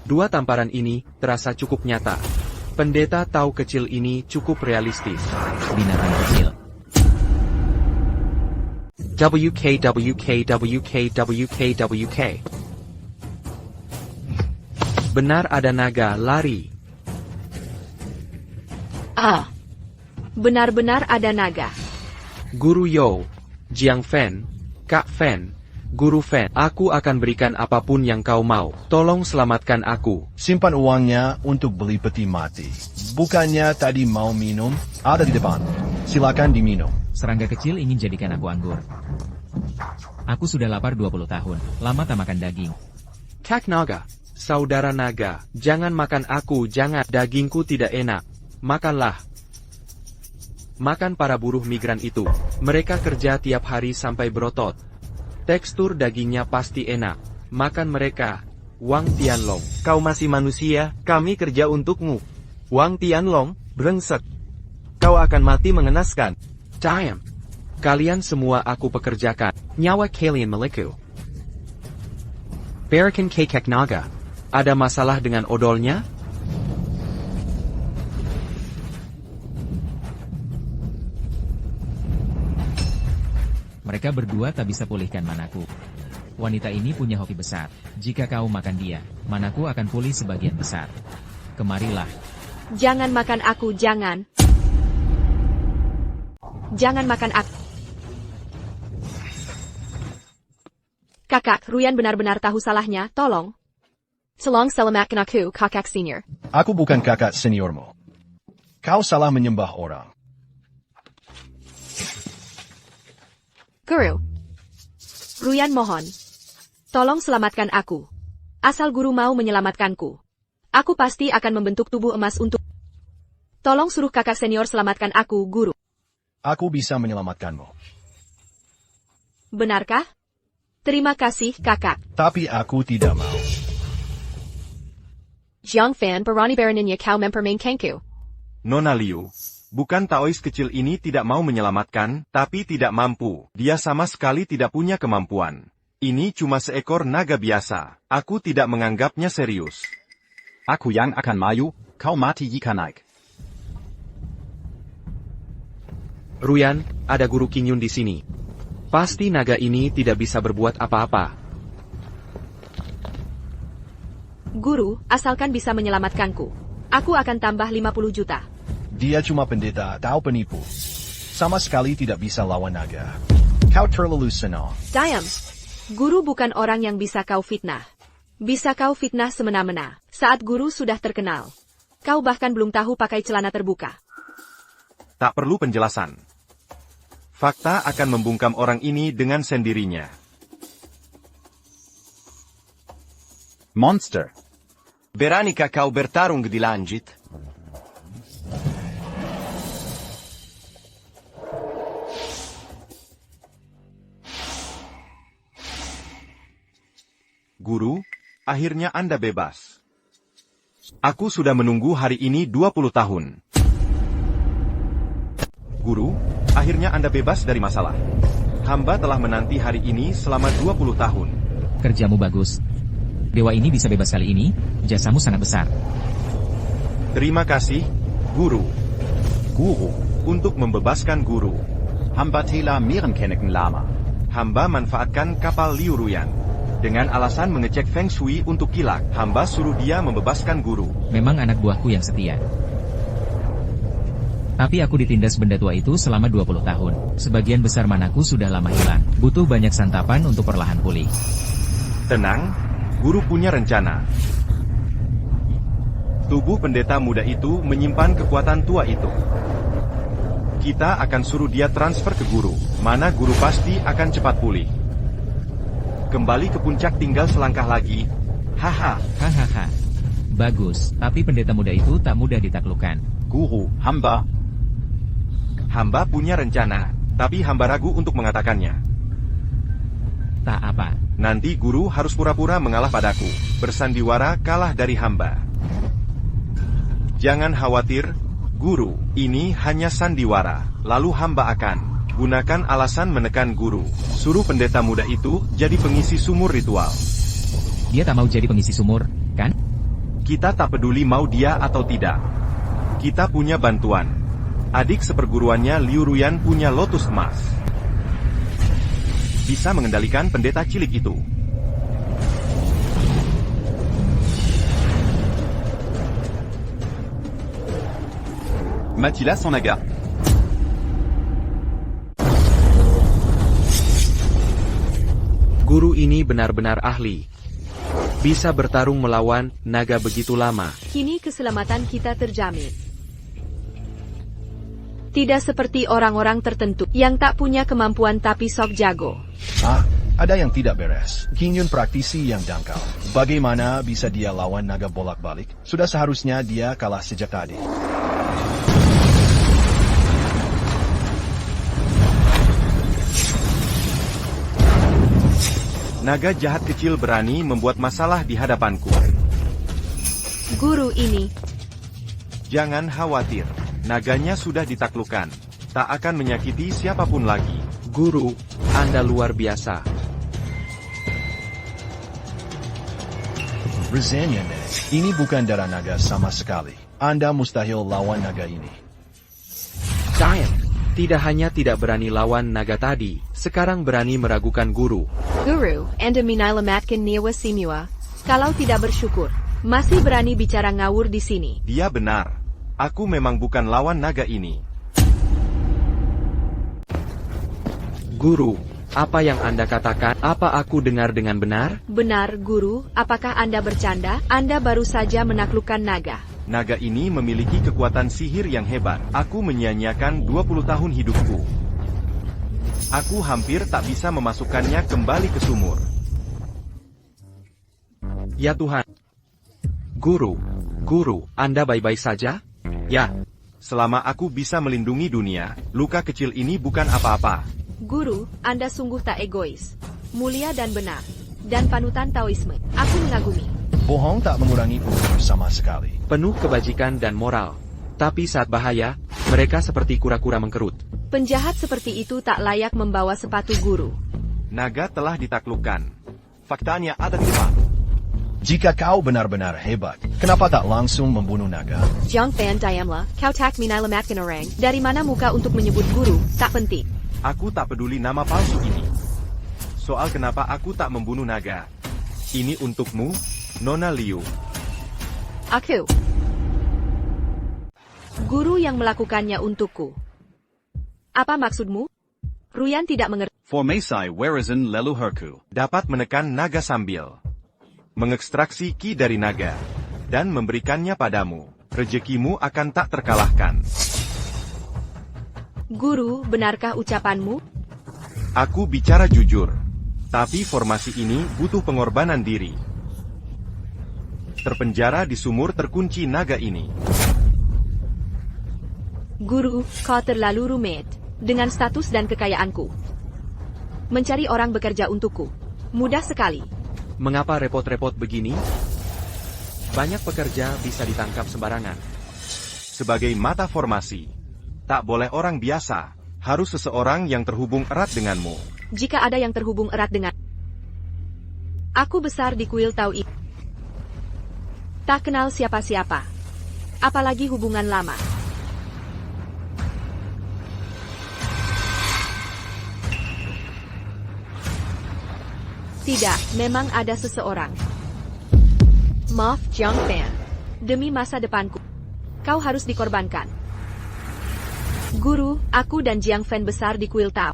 Dua tamparan ini terasa cukup nyata. Pendeta Tau kecil ini cukup realistis. Binatang kecil. WK. Benar ada naga lari. Benar-benar ada naga. Guru Yo, Jiang Fen, Kak Fen, Guru Fen, aku akan berikan apapun yang kau mau. Tolong selamatkan aku. Simpan uangnya untuk beli peti mati. Bukannya tadi mau minum? Ada di depan. Silakan diminum. Serangga kecil ingin jadikan aku anggur. Aku sudah lapar 20 tahun, lama tak makan daging. Kak Naga, saudara naga, jangan makan aku, jangan. Dagingku tidak enak. Makanlah. Makan para buruh migran itu. Mereka kerja tiap hari sampai berotot. Tekstur dagingnya pasti enak. Makan mereka. Wang Tianlong. Kau masih manusia, kami kerja untukmu. Wang Tianlong, brengsek. Kau akan mati mengenaskan. Diam. Kalian semua aku pekerjakan. Nyawa kalian milikku. Berikan Kak Naga. Ada masalah dengan odolnya? Mereka berdua tak bisa pulihkan manaku. Wanita ini punya hoki besar. Jika kau makan dia, manaku akan pulih sebagian besar. Kemarilah. Jangan makan aku, jangan. Jangan makan aku. Kakak, Ruyan benar-benar tahu salahnya, tolong. Tolong selamatkan aku, kakak senior. Aku bukan kakak seniormu. Kau salah menyembah orang. Guru. Ruyan mohon. Tolong selamatkan aku. Asal guru mau menyelamatkanku. Aku pasti akan membentuk tubuh emas untuk... Tolong suruh kakak senior selamatkan aku, guru. Aku bisa menyelamatkanmu. Benarkah? Terima kasih, kakak. Tapi aku tidak mau. Jiang Fan berani beraninya kau mempermain Kangku. Nona Liu, bukan Taois kecil ini tidak mau menyelamatkan, tapi tidak mampu. Dia sama sekali tidak punya kemampuan. Ini cuma seekor naga biasa. Aku tidak menganggapnya serius. Aku yang akan maju, kau mati jika naik. Ruyan, ada guru Qingyun di sini. Pasti naga ini tidak bisa berbuat apa-apa. Guru, asalkan bisa menyelamatkanku. Aku akan tambah 50 juta. Dia cuma pendeta atau penipu. Sama sekali tidak bisa lawan naga. Kau terlalu senang. Diam. Guru bukan orang yang bisa kau fitnah. Bisa kau fitnah semena-mena. Saat guru sudah terkenal. Kau bahkan belum tahu pakai celana terbuka. Tak perlu penjelasan. Fakta akan membungkam orang ini dengan sendirinya. Monster. Beranikah kau bertarung di langit? Guru, akhirnya Anda bebas. Aku sudah menunggu hari ini 20 tahun. Guru, akhirnya Anda bebas dari masalah. Hamba telah menanti hari ini selama 20 tahun. Kerjamu bagus. Dewa ini bisa bebas kali ini, jasamu sangat besar. Terima kasih, Guru. Guru. Untuk membebaskan Guru. Hamba telah merencanakan lama. Hamba manfaatkan kapal Liu Ruyan. Dengan alasan mengecek Feng Shui untuk kilat, hamba suruh dia membebaskan Guru. Memang anak buahku yang setia. Tapi aku ditindas benda tua itu selama 20 tahun. Sebagian besar manaku sudah lama hilang. Butuh banyak santapan untuk perlahan pulih. Tenang, Guru punya rencana. Tubuh pendeta muda itu menyimpan kekuatan tua itu. Kita akan suruh dia transfer ke Guru. Mana Guru pasti akan cepat pulih. Kembali ke puncak tinggal selangkah lagi. Haha. Hahaha. Bagus, tapi pendeta muda itu tak mudah ditaklukkan. Guru, hamba. Hamba punya rencana, tapi hamba ragu untuk mengatakannya. Tak apa. Nanti Guru harus pura-pura mengalah padaku. Bersandiwara kalah dari hamba. Jangan khawatir, Guru. Ini hanya sandiwara. Lalu hamba akan gunakan alasan menekan Guru. Suruh pendeta muda itu jadi pengisi sumur ritual. Dia tak mau jadi pengisi sumur, kan? Kita tak peduli mau dia atau tidak. Kita punya bantuan. Adik seperguruannya Liu Ruyan punya lotus emas. bisa mengendalikan pendeta cilik itu. Matila son naga. Guru ini benar-benar ahli. Bisa bertarung melawan naga begitu lama. Kini keselamatan kita terjamin. Tidak seperti orang-orang tertentu yang tak punya kemampuan tapi sok jago. Ada yang tidak beres. King Yun praktisi yang dangkal. Bagaimana bisa dia lawan naga bolak-balik? Sudah seharusnya dia kalah sejak tadi. Naga jahat kecil berani membuat masalah di hadapanku. Guru ini, Jangan khawatir, naganya sudah ditaklukkan. Tak akan menyakiti siapapun lagi. Guru, Anda luar biasa. Rezenya, Nek. Ini bukan darah naga sama sekali. Anda mustahil lawan naga ini. Giant, tidak hanya tidak berani lawan naga tadi, sekarang berani meragukan guru. Guru, Anda minalamatkan niwa simua. Kalau tidak bersyukur, masih berani bicara ngawur di sini. Dia benar. Aku memang bukan lawan naga ini. Guru, apa yang Anda katakan? Apa aku dengar dengan benar? Benar, Guru. Apakah Anda bercanda? Anda baru saja menaklukkan naga. Naga ini memiliki kekuatan sihir yang hebat. Aku menyia-nyiakan 20 tahun hidupku. Aku hampir tak bisa memasukkannya kembali ke sumur. Ya Tuhan. Guru, Anda baik-baik saja? Ya, selama aku bisa melindungi dunia, luka kecil ini bukan apa-apa. Guru, Anda sungguh tak egois, mulia dan benar, dan panutan Taoisme. Aku mengagumi. Bohong tak mengurangi umur sama sekali. Penuh kebajikan dan moral. Tapi saat bahaya, mereka seperti kura-kura mengkerut. Penjahat seperti itu tak layak membawa sepatu guru. Naga telah ditaklukkan. Faktanya ada 5. Jika kau benar-benar hebat, kenapa tak langsung membunuh naga? Jiang Fan Diamla, kau tak minalamatkan orang. Dari mana muka untuk menyebut guru? Tak penting. Aku tak peduli nama palsu ini. Soal kenapa aku tak membunuh naga. Ini untukmu, Nona Liu. Aku. Guru yang melakukannya untukku. Apa maksudmu? Ruyan tidak mengerti. Formasi Werizon Lelu Herku. Dapat menekan naga sambil mengekstraksi ki dari naga dan memberikannya padamu. Rezekimu akan tak terkalahkan. Guru, benarkah ucapanmu? Aku bicara jujur. Tapi formasi ini butuh pengorbanan diri. Terpenjara di sumur terkunci naga ini. Guru, kau terlalu rumit. Dengan status dan kekayaanku. Mencari orang bekerja untukku. Mudah sekali. Mengapa repot-repot begini? Banyak pekerja bisa ditangkap sembarangan. Sebagai mata formasi, tak boleh orang biasa. Harus seseorang yang terhubung erat denganmu. Jika ada yang terhubung erat dengan aku besar di kuil Tau ini. Tak kenal siapa-siapa. Apalagi hubungan lama. Tidak, memang ada seseorang. Maaf, Jiang Fan. Demi masa depanku, kau harus dikorbankan. Guru, aku dan Jiang Fan besar di kuil Tao.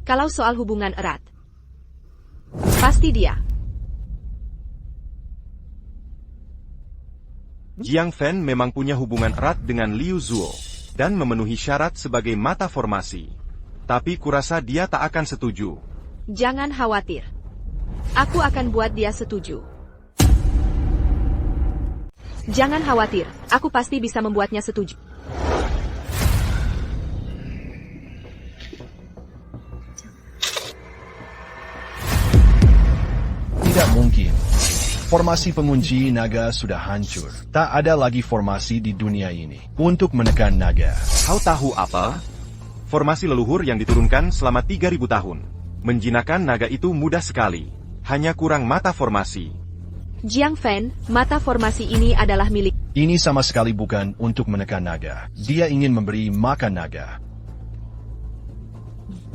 Kalau soal hubungan erat, pasti dia. Jiang Fan memang punya hubungan erat dengan Liu Zuo, dan memenuhi syarat sebagai mata formasi. Tapi kurasa dia tak akan setuju. Jangan khawatir. Aku akan buat dia setuju. Jangan khawatir, aku pasti bisa membuatnya setuju. Tidak mungkin. Formasi pengunci naga sudah hancur. Tak ada lagi formasi di dunia ini untuk menekan naga. Kau tahu apa? Formasi leluhur yang diturunkan selama 3000 tahun. Menjinakkan naga itu mudah sekali. Hanya kurang mata formasi. Jiang Fan, mata formasi ini adalah milik. Ini sama sekali bukan untuk menekan naga. Dia ingin memberi makan naga.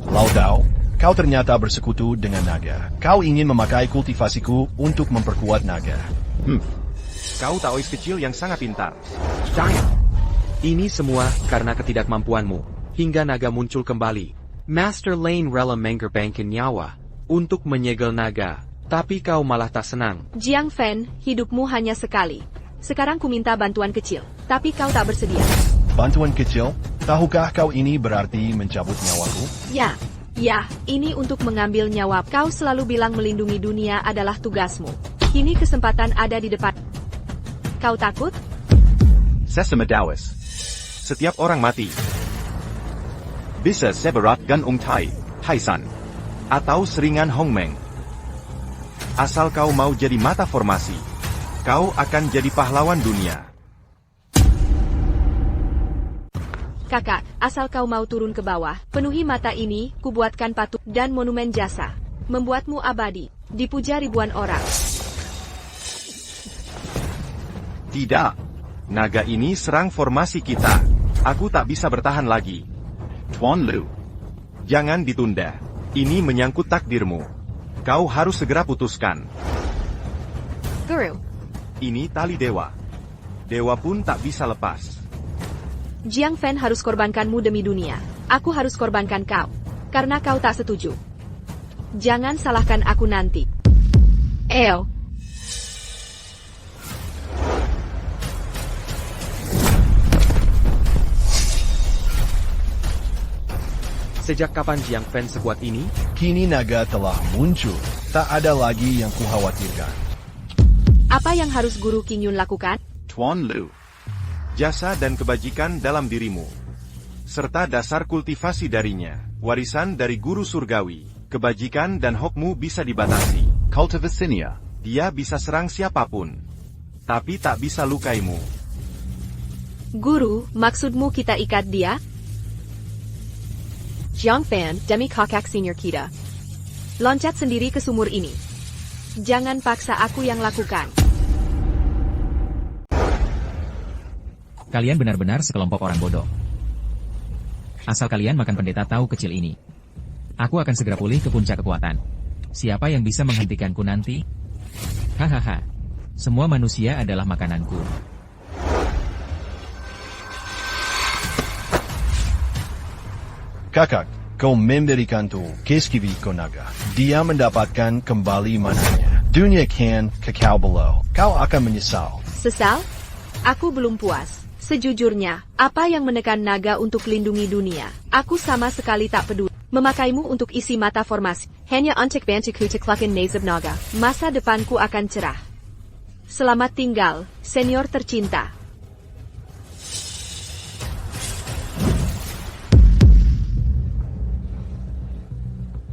Lao Dao, Kau ternyata bersekutu dengan naga. Kau ingin memakai kultivasiku untuk memperkuat naga. Kau taois kecil yang sangat pintar. Ini semua karena ketidakmampuanmu, hingga naga muncul kembali. Master Lane rela mengorbankan nyawa untuk menyegel naga, tapi kau malah tak senang. Jiang Fan, hidupmu hanya sekali. Sekarang ku minta bantuan kecil, tapi kau tak bersedia. Bantuan kecil? Tahukah kau ini berarti mencabut nyawaku? Ya, ini untuk mengambil nyawa. Kau selalu bilang melindungi dunia adalah tugasmu. Kini kesempatan ada di depan. Kau takut? Sesame Dawes. Setiap orang mati. Bisa seberat gan Tai, Haisan. Atau seringan Hongmeng. Asal kau mau jadi mata formasi, kau akan jadi pahlawan dunia. Kakak, asal kau mau turun ke bawah, penuhi mata ini, kubuatkan patung dan monumen jasa. Membuatmu abadi, dipuja ribuan orang. Tidak. Naga ini serang formasi kita. Aku tak bisa bertahan lagi. Tuan Lu. Jangan ditunda. Ini menyangkut takdirmu. Kau harus segera putuskan. Guru, Ini tali dewa. Dewa pun tak bisa lepas. Jiang Fan harus korbankanmu demi dunia. Aku harus korbankan kau. Karena kau tak setuju. Jangan salahkan aku nanti. Eo. Sejak kapan Jiang Fan sekuat ini? Kini naga telah muncul. Tak ada lagi yang kukhawatirkan. Apa yang harus Guru Qingyun lakukan? Tuan Lu. Jasa dan kebajikan dalam dirimu. Serta dasar kultivasi darinya. Warisan dari guru surgawi. Kebajikan dan hokmu bisa dibatasi. Cultivasinia. Dia bisa serang siapapun. Tapi tak bisa lukaimu. Guru, maksudmu kita ikat dia? Jiang Fan, demi kakak senior kita. Loncat sendiri ke sumur ini. Jangan paksa aku yang lakukan. Kalian benar-benar sekelompok orang bodoh. Asal kalian makan pendeta tahu kecil ini. Aku akan segera pulih ke puncak kekuatan. Siapa yang bisa menghentikanku nanti? Hahaha. Semua manusia adalah makananku. Kakak, kau memberikanku Keskivi Konaga. Dia mendapatkan kembali mananya. Dunia kan kekal below. Kau akan menyesal. Sesal? Aku belum puas. Sejujurnya, apa yang menekan naga untuk lindungi dunia? Aku sama sekali tak peduli. Memakaimu untuk isi mata formasi. Hanya untuk bantuku teklakan nasib naga. Masa depanku akan cerah. Selamat tinggal, senior tercinta.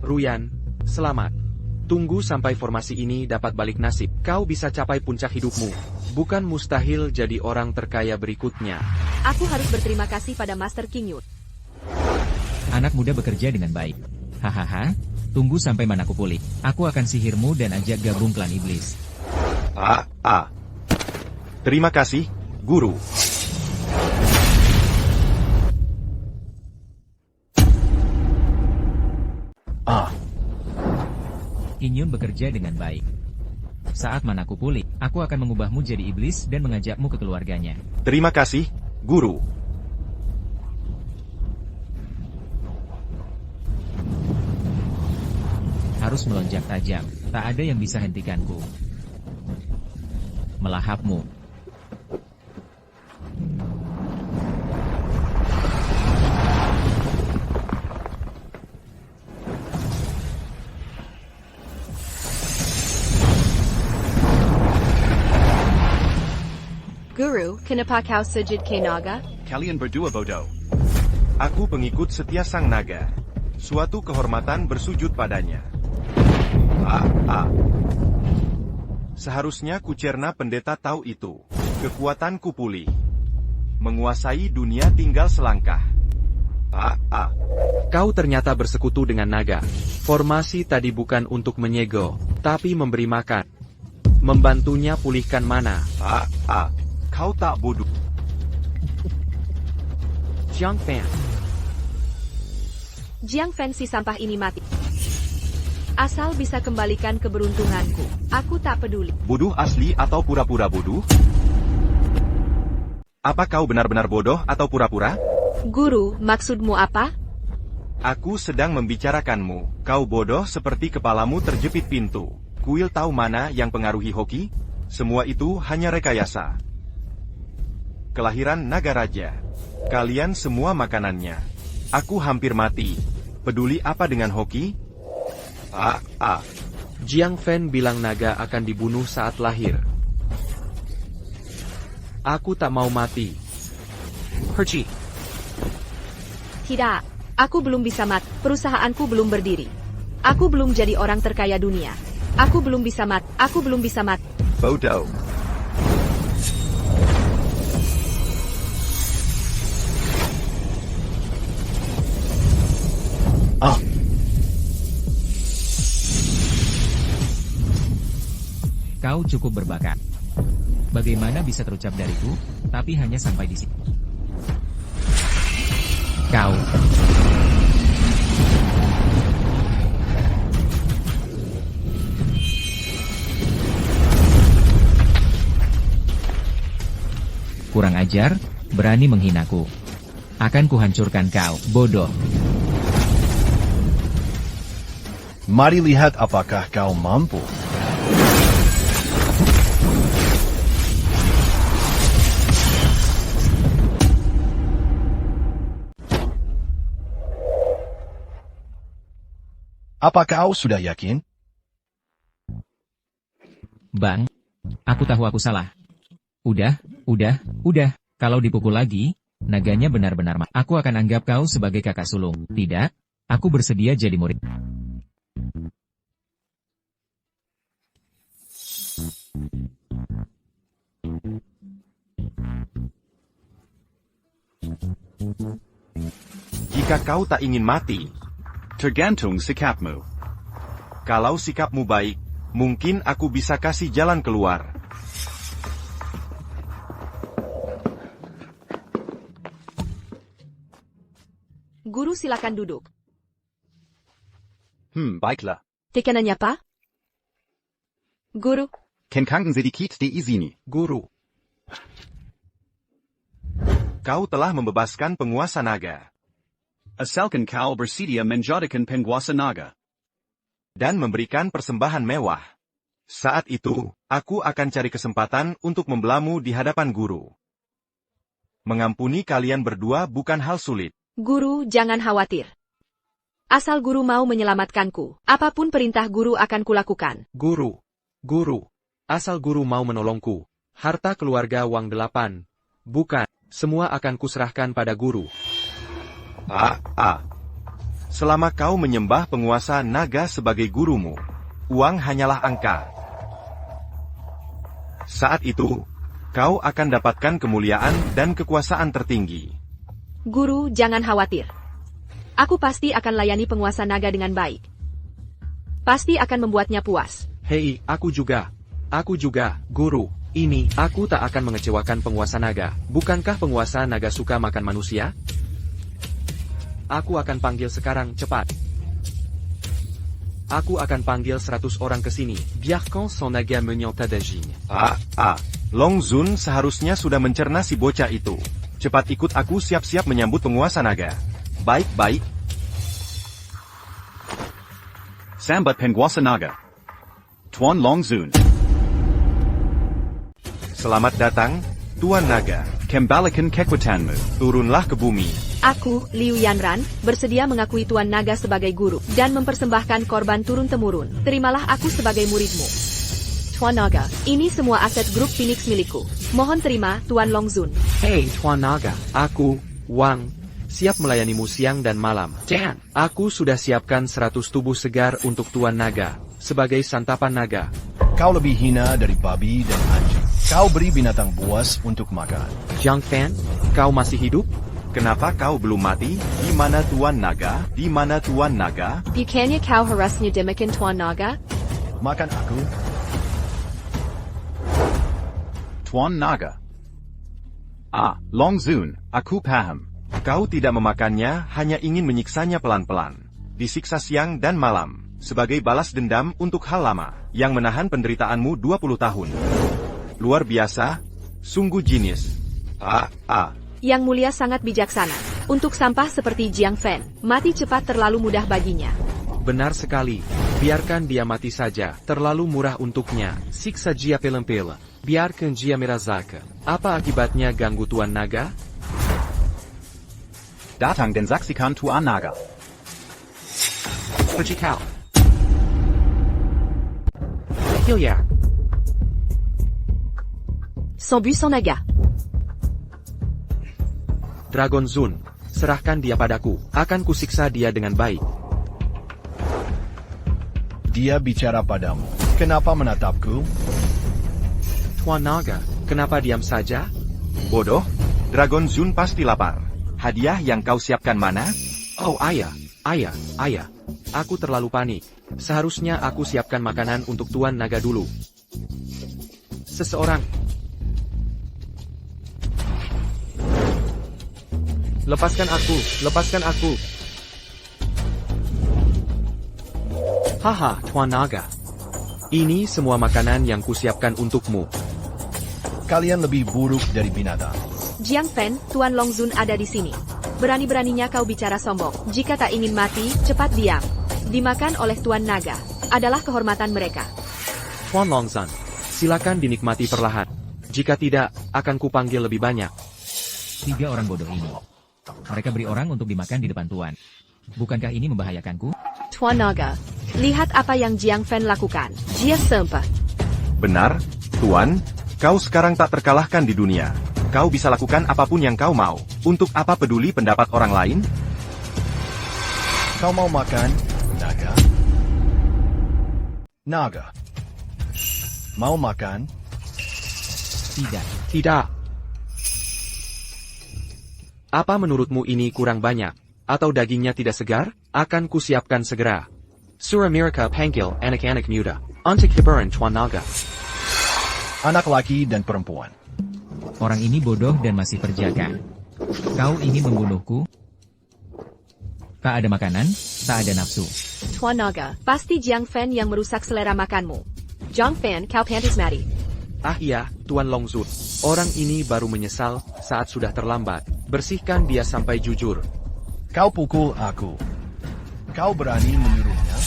Ruyan, selamat. Tunggu sampai formasi ini dapat balik nasib. Kau bisa capai puncak hidupmu. Bukan mustahil jadi orang terkaya berikutnya. Aku harus berterima kasih pada Master Qingyun. Anak muda bekerja dengan baik. Hahaha. Tunggu sampai manaku pulih. Aku akan sihirmu dan ajak gabung klan iblis. Terima kasih, Guru. Qingyun bekerja dengan baik. Saat manaku pulih, aku akan mengubahmu jadi iblis dan mengajakmu ke keluarganya. Terima kasih, Guru. Harus melonjak tajam. Tak ada yang bisa hentikanku. Melahapmu. Guru, kenapa kau sujud ke naga? Kalian berdua bodoh. Aku pengikut setia sang naga. Suatu kehormatan bersujud padanya. Seharusnya kucerna pendeta tahu itu. Kekuatanku pulih. Menguasai dunia tinggal selangkah. Kau ternyata bersekutu dengan naga. Formasi tadi bukan untuk menyegel, tapi memberi makan. Membantunya pulihkan mana. Kau tak bodoh. Jiang Fan. Jiang Fan si sampah ini mati. Asal bisa kembalikan keberuntunganku, aku tak peduli. Bodoh asli atau pura-pura bodoh? Apa kau benar-benar bodoh atau pura-pura? Guru, maksudmu apa? Aku sedang membicarakanmu. Kau bodoh seperti kepalamu terjepit pintu. Kuil tahu mana yang pengaruhi hoki? Semua itu hanya rekayasa. Kelahiran naga raja. Kalian semua makanannya. Aku hampir mati. Peduli apa dengan hoki? Jiang Fan bilang naga akan dibunuh saat lahir. Aku tak mau mati. Herci. Tidak, aku belum bisa mati. Perusahaanku belum berdiri. Aku belum jadi orang terkaya dunia. Aku belum bisa mati. Aku belum bisa mati. Bodoh. Kau cukup berbakat. Bagaimana bisa terucap dariku, tapi hanya sampai di sini. Kau. Kurang ajar, berani menghinaku. Akan kuhancurkan kau, bodoh. Mari lihat apakah kau mampu. Apa kau sudah yakin? Bang, aku tahu aku salah. Udah. Kalau dipukul lagi, naganya benar-benar mati. Aku akan anggap kau sebagai kakak sulung. Tidak, aku bersedia jadi murid. Jika kau tak ingin mati, Tergantung sikapmu. kalau sikapmu baik, mungkin aku bisa kasih jalan keluar. Guru, silakan duduk. Baiklah. Tekanannya apa? Guru, Kenkanggen sedikit di izini. Guru. Kau telah membebaskan penguasa naga. Asalkan kau bersedia menjadikan penguasa naga. Dan memberikan persembahan mewah. Saat itu, aku akan cari kesempatan untuk membelamu di hadapan guru. Mengampuni kalian berdua bukan hal sulit. Guru, jangan khawatir. Asal guru mau menyelamatkanku, apapun perintah guru akan kulakukan. Guru. Asal guru mau menolongku. Harta keluarga Wang 8. Bukan, semua akan kuserahkan pada guru. Selama kau menyembah penguasa naga sebagai gurumu, uang hanyalah angka. Saat itu, kau akan dapatkan kemuliaan dan kekuasaan tertinggi. Guru, jangan khawatir. Aku pasti akan layani penguasa naga dengan baik. Pasti akan membuatnya puas. Hei, aku juga, guru. Ini, aku tak akan mengecewakan penguasa naga. Bukankah penguasa naga suka makan manusia? Aku akan panggil sekarang, cepat. Aku akan panggil 100 orang ke sini. Biarkan son naga menyota d'agir. Long Zun seharusnya sudah mencerna si bocah itu. Cepat ikut aku siap-siap menyambut penguasa naga. Baik. Sambat penguasa naga. Tuan Long Zun. Selamat datang, Tuan Naga. Kembalikan kekuatanmu. Turunlah ke bumi. Aku, Liu Yanran, bersedia mengakui Tuan Naga sebagai guru, dan mempersembahkan korban turun-temurun. Terimalah aku sebagai muridmu. Tuan Naga, ini semua aset grup Phoenix milikku. Mohon terima, Tuan Long Zun. Hei, Tuan Naga. Aku, Wang, siap melayanimu siang dan malam. Dan, aku sudah siapkan 100 tubuh segar untuk Tuan Naga, sebagai santapan naga. Kau lebih hina dari babi dan anjing. Kau beri binatang buas untuk makan. Jiang Fan, kau masih hidup? Kenapa kau belum mati? Di mana Tuan Naga? Di mana Tuan Naga? Bukannya kau harusnya demikian, Tuan Naga? Makan aku. Tuan Naga. Long Zun, aku paham. Kau tidak memakannya, hanya ingin menyiksanya pelan-pelan. Disiksa siang dan malam. sebagai balas dendam untuk hal lama yang menahan penderitaanmu 20 tahun. Luar biasa, sungguh jenius. Yang mulia sangat bijaksana. Untuk sampah seperti Jiang Fan, mati cepat terlalu mudah baginya. Benar sekali. Biarkan dia mati saja. Terlalu murah untuknya. Siksa dia pelempela. Biarkan dia merazaka. Apa akibatnya ganggu Tuan Naga? Datang dan saksikan Tuan Naga. Pecikau. Hilya. Sans but sans naga. Dragon Zun, serahkan dia padaku. Akan kusiksa dia dengan baik. Dia bicara padamu. Kenapa menatapku? Tuan Naga, kenapa diam saja? Bodoh, Dragon Zun pasti lapar. Hadiah yang kau siapkan mana? Oh ayah. Aku terlalu panik. Seharusnya aku siapkan makanan untuk Tuan Naga dulu. Seseorang. Lepaskan aku. Haha, Tuan Naga. Ini semua makanan yang kusiapkan untukmu. Kalian lebih buruk dari binatang. Jiang Fan, Tuan Longzun ada di sini. Berani-beraninya kau bicara sombong. Jika tak ingin mati, cepat diam. Dimakan oleh Tuan Naga. Adalah kehormatan mereka. Tuan Longzun, silakan dinikmati perlahan. Jika tidak, akan kupanggil lebih banyak. 3 orang bodoh ini. Mereka beri orang untuk dimakan di depan Tuan. Bukankah ini membahayakanku? Tuan Naga, lihat apa yang Jiang Fan lakukan. Dia sempat. Benar, Tuan. Kau sekarang tak terkalahkan di dunia. Kau bisa lakukan apapun yang kau mau. Untuk apa peduli pendapat orang lain? Kau mau makan, Naga? Naga. Mau makan? Tidak. Apa menurutmu ini kurang banyak? Atau dagingnya tidak segar? Akan kusiapkan segera. Surah Mirka panggil anak-anak muda. Untuk hiburan Tuan Naga. Anak laki dan perempuan. Orang ini bodoh dan masih perjaka. Kau ingin membunuhku? Tak ada makanan, tak ada nafsu. Tuan Naga, pasti Jiang Fan yang merusak selera makanmu. Jiang Fan, kau pantas mati. Ah iya, Tuan Longzun. Orang ini baru menyesal saat sudah terlambat. Bersihkan dia sampai jujur. Kau pukul aku. Kau berani menyuruhnya?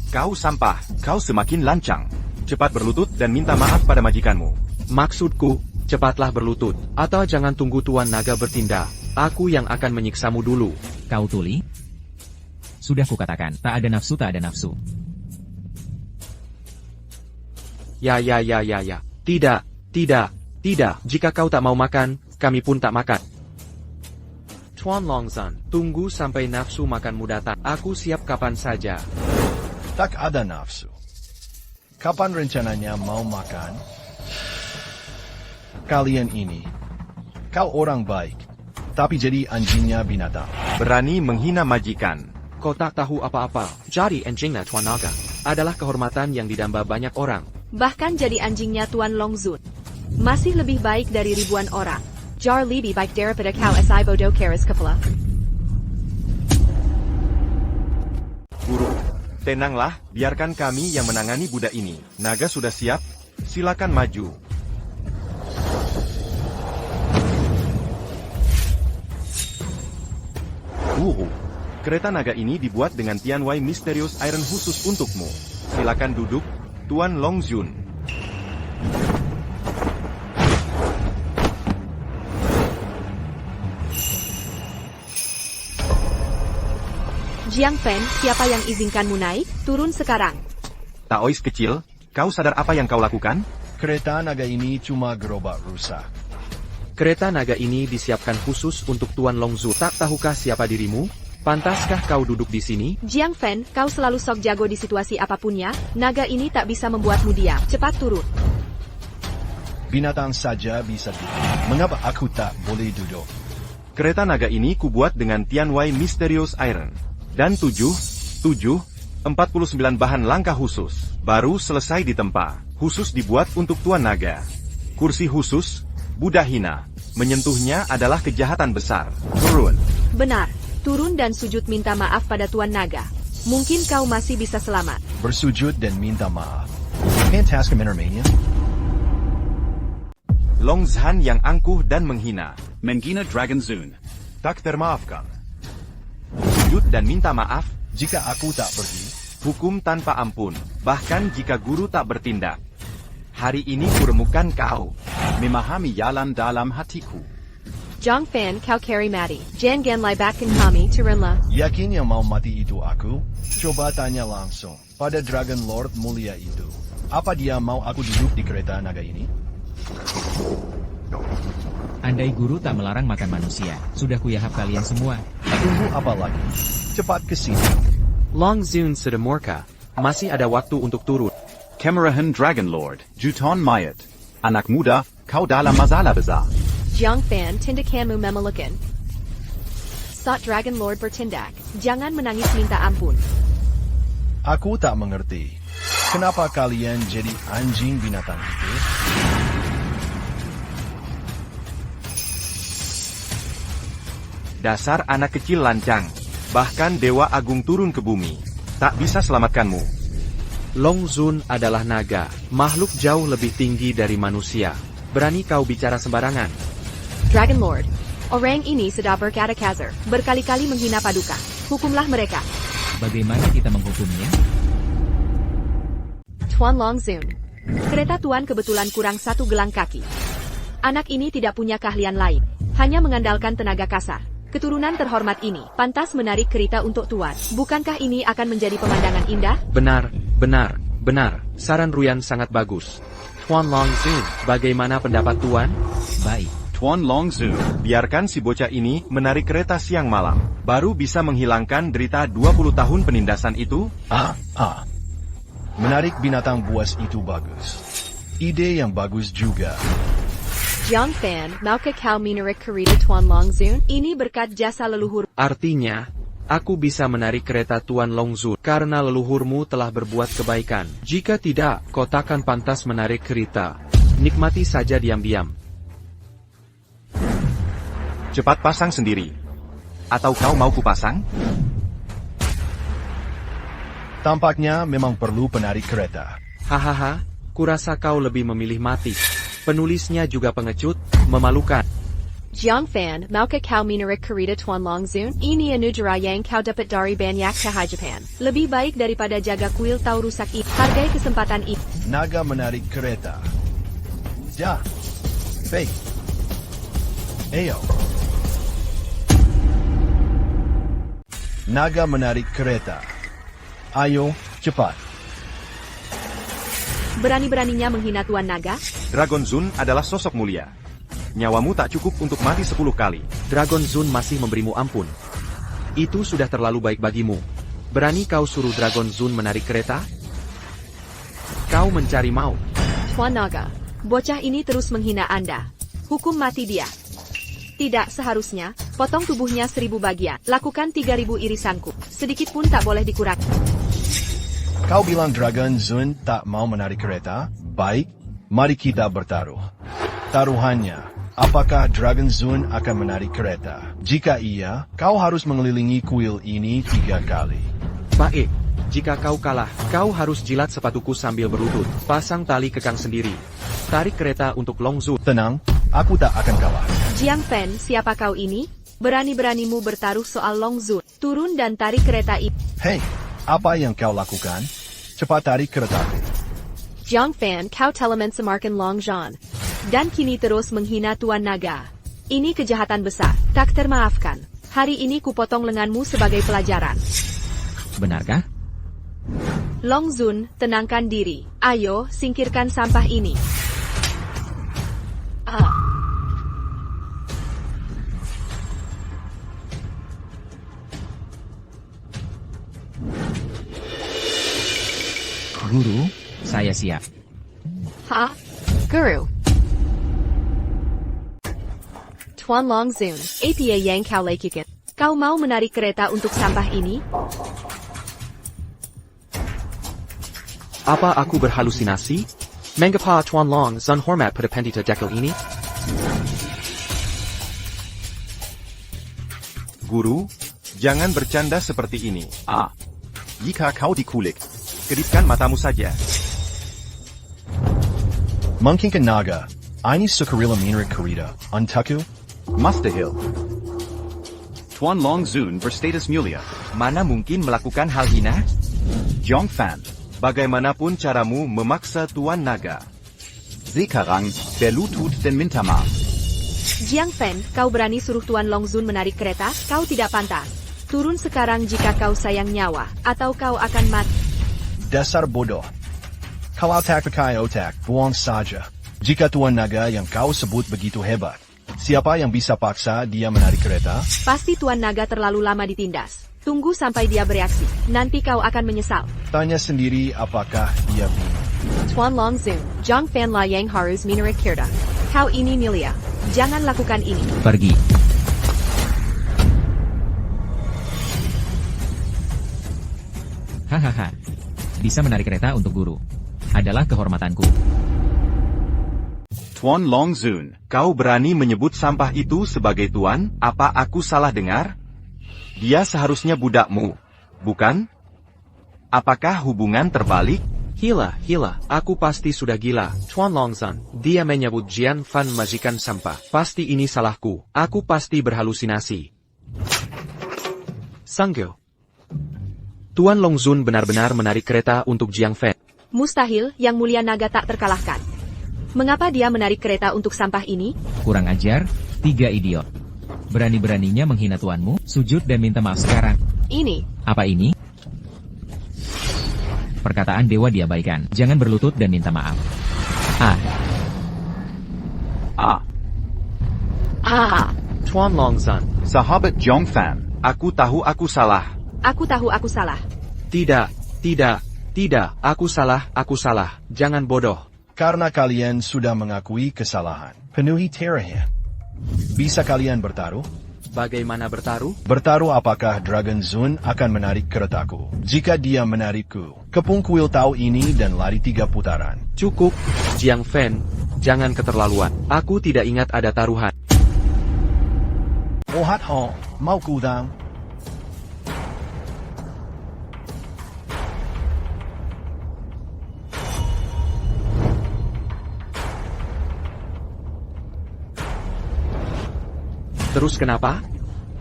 Kau sampah, kau semakin lancang. Cepat berlutut dan minta maaf pada majikanmu. Maksudku, cepatlah berlutut. Atau jangan tunggu Tuan Naga bertindak. Aku yang akan menyiksamu dulu. Kau tuli? Sudah kukatakan, tak ada nafsu, tak ada nafsu. Ya. Tidak. Jika kau tak mau makan, kami pun tak makan. Tuan Longzun, tunggu sampai nafsu makanmu datang. Aku siap kapan saja. Tak ada nafsu. Kapan rencananya mau makan? Kalian ini. Kau orang baik. Tapi jadi anjingnya binatang. Berani menghina majikan. Kau tak tahu apa-apa. Jadi anjingnya Tuan Naga adalah kehormatan yang didamba banyak orang. Bahkan jadi anjingnya Tuan Longzun. Masih lebih baik dari ribuan orang. Jar lebih baik daripada kau asai bodoh keras kepala. Guru, tenanglah, biarkan kami yang menangani budak ini. Naga sudah siap, silakan maju. Kereta naga ini dibuat dengan Tianwai Mysterious Iron khusus untukmu. Silakan duduk, Tuan Longzun. Jiang Fan, siapa yang izinkanmu naik? Turun sekarang. Taois kecil, kau sadar apa yang kau lakukan? Kereta naga ini cuma gerobak rusak. Kereta naga ini disiapkan khusus untuk Tuan Longzun. Tak tahukah siapa dirimu? Pantaskah kau duduk di sini? Jiang Fan, kau selalu sok jago di situasi apapunnya. Naga ini tak bisa membuatmu diam. Cepat turun. Binatang saja bisa duduk. Mengapa aku tak boleh duduk? Kereta naga ini kubuat dengan Tianwai Mysterious Iron. Dan 49 bahan langka khusus. Baru selesai ditempa. Khusus dibuat untuk Tuan Naga. Kursi khusus, budak hina. Menyentuhnya adalah kejahatan besar. Turun. Benar. Turun dan sujud minta maaf pada Tuan Naga. Mungkin kau masih bisa selamat. Bersujud dan minta maaf. Fantastic Minermania. Long Zhan yang angkuh dan menghina. Mengina Dragon Zun. Tak termaafkan. Sujud dan minta maaf. Jika aku tak pergi, Hukum tanpa ampun, bahkan jika guru tak bertindak. Hari ini kuremukan kau. Memahami jalan dalam hatiku. Zhang Fan kau carry mati. Jangan libatkan kami Turinla. yakin yang mau mati itu aku? Coba tanya langsung pada Dragon Lord mulia itu. Apa dia mau aku duduk di kereta naga ini? Andai guru tak melarang makan manusia, sudah kuyahap kalian semua. Tunggu apa lagi? Cepat ke sini. Long Zun Sedemorka, masih ada waktu untuk turun. Kemarahan Dragon Lord. Juton Mayat. Anak muda, kau dalam masalah besar. Zhang Fan tindakanmu memalukan. Saat Dragon Lord bertindak, jangan menangis minta ampun. Aku tak mengerti. Kenapa kalian jadi anjing binatang itu? Dasar anak kecil lancang. Bahkan Dewa Agung turun ke bumi. Tak bisa selamatkanmu. Long Zun adalah naga, makhluk jauh lebih tinggi dari manusia. Berani kau bicara sembarangan? Dragon Lord, orang ini sudah berkata-kata, berkali-kali menghina Paduka. Hukumlah mereka. Bagaimana kita menghukumnya? Tuan Long Zun. Kereta Tuan kebetulan kurang satu gelang kaki. Anak ini tidak punya keahlian lain, hanya mengandalkan tenaga kasar. Keturunan terhormat ini pantas menarik kereta untuk Tuan. Bukankah ini akan menjadi pemandangan indah? Benar. Saran Ruyan sangat bagus. Tuan Long Zun, bagaimana pendapat Tuan? Baik. Tuan Long Zun. Biarkan si bocah ini menarik kereta siang malam. Baru bisa menghilangkan derita 20 tahun penindasan itu. Menarik binatang buas itu bagus. Ide yang bagus juga. Zhang Fan, maukah kau menarik kereta Tuan Long Zun? Ini berkat jasa leluhur. Artinya, aku bisa menarik kereta Tuan Long Zun karena leluhurmu telah berbuat kebaikan. Jika tidak, kau takkan pantas menarik kereta. Nikmati saja diam-diam. Cepat pasang sendiri. Atau kau mau kupasang? Tampaknya memang perlu penarik kereta. Hahaha, kurasa kau lebih memilih mati. Penulisnya juga pengecut, memalukan. Zhang Fan, maukah kau menarik kereta Tuan Long Zun? Ini anugerah yang kau dapat dari banyak cahaya Japan. Lebih baik daripada jaga kuil tahu rusak ini. Hargai kesempatan ini. Naga menarik kereta. Ja. Fake. Ayo. Naga menarik kereta. Ayo, cepat. Berani-beraninya menghina Tuan Naga? Dragon Zun adalah sosok mulia. Nyawamu tak cukup untuk mati 10 kali. Dragon Zun masih memberimu ampun. Itu sudah terlalu baik bagimu. Berani kau suruh Dragon Zun menarik kereta? Kau mencari maut. Tuan Naga, bocah ini terus menghina Anda. Hukum mati dia. Tidak seharusnya, potong tubuhnya 1000 bagian. Lakukan 3000 irisanku. Sedikit pun tak boleh dikurangi. Kau bilang Dragon Zun tak mau menarik kereta? Baik, mari kita bertaruh. Taruhannya, apakah Dragon Zun akan menarik kereta? Jika iya, kau harus mengelilingi kuil ini 3 kali. Baik, jika kau kalah, kau harus jilat sepatuku sambil berlutut. Pasang tali kekang sendiri. Tarik kereta untuk Long Zun. Tenang, aku tak akan kalah. Jiang Fan, siapa kau ini? Berani-beranimu bertaruh soal Long Zun. Turun dan tarik kereta ini. Hei, apa yang kau lakukan? Cepat tarik keretaku. Zhang Fan, kau telah mencemarkan Long Zhan. Dan kini terus menghina Tuan Naga. Ini kejahatan besar, tak termaafkan. Hari ini kupotong lenganmu sebagai pelajaran. Benarkah? Long Zun, tenangkan diri. Ayo, singkirkan sampah ini. Guru, saya siap. Guru. Tuan Long Zun, apa yang kau lakukan? Kau mau menarik kereta untuk sampah ini? Apa aku berhalusinasi? Mengapa Tuan Long Zun hormat pada pendeta dekil ini? Guru, jangan bercanda seperti ini. jika kau dikulik. Kedipkan matamu saja. Mungkin naga, ini sukarila minrik karita, untuku? Mustahil. Tuan Long Zun berstatus mulia. Mana mungkin melakukan hal hina? Jiang Fan. Bagaimanapun caramu memaksa Tuan Naga. Sekarang, berlutut dan minta maaf. Jiang Fan, kau berani suruh Tuan Longzun menarik kereta? Kau tidak pantas. Turun sekarang jika kau sayang nyawa, atau kau akan mati. Dasar bodoh. Kalau tak pakai otak, buang saja. Jika Tuan Naga yang kau sebut begitu hebat, siapa yang bisa paksa dia menarik kereta? Pasti Tuan Naga terlalu lama ditindas. Tunggu sampai dia bereaksi. Nanti kau akan menyesal. Tanya sendiri apakah dia bingung. Tuan Longzun, Jiang Fan la yang harus menarik kereta. Kau ini mulia. Jangan lakukan ini. Pergi. Hahaha. Bisa menarik kereta untuk guru. Adalah kehormatanku. Tuan Long Zun. Kau berani menyebut sampah itu sebagai tuan? Apa aku salah dengar? Dia seharusnya budakmu, bukan? Apakah hubungan terbalik? Hila, aku pasti sudah gila. Tuan Longzun, dia menyebut Jian Fan majikan sampah. Pasti ini salahku. Aku pasti berhalusinasi. Sangyo. Tuan Longzun benar-benar menarik kereta untuk Jiang Fan. Mustahil, Yang Mulia Naga tak terkalahkan. Mengapa dia menarik kereta untuk sampah ini? Kurang ajar, 3 idiot. Berani-beraninya menghina tuanmu, sujud dan minta maaf sekarang. Ini. Apa ini? Perkataan dewa diabaikan. Jangan berlutut dan minta maaf. Tuan Longzun. Sahabat Jiang Fan. Aku tahu aku salah. Aku tahu aku salah. Tidak. Aku salah. Jangan bodoh. Karena kalian sudah mengakui kesalahan, penuhi terakhir. Bisa kalian bertaruh? Bagaimana bertaruh? Bertaruh apakah Dragon Zun akan menarik keretaku? Jika dia menarikku, kepung kuil tahu ini dan lari 3 putaran. Cukup, Jiang Fan. Jangan keterlaluan. Aku tidak ingat ada taruhan. Ohat ho, mau kudang. Terus kenapa?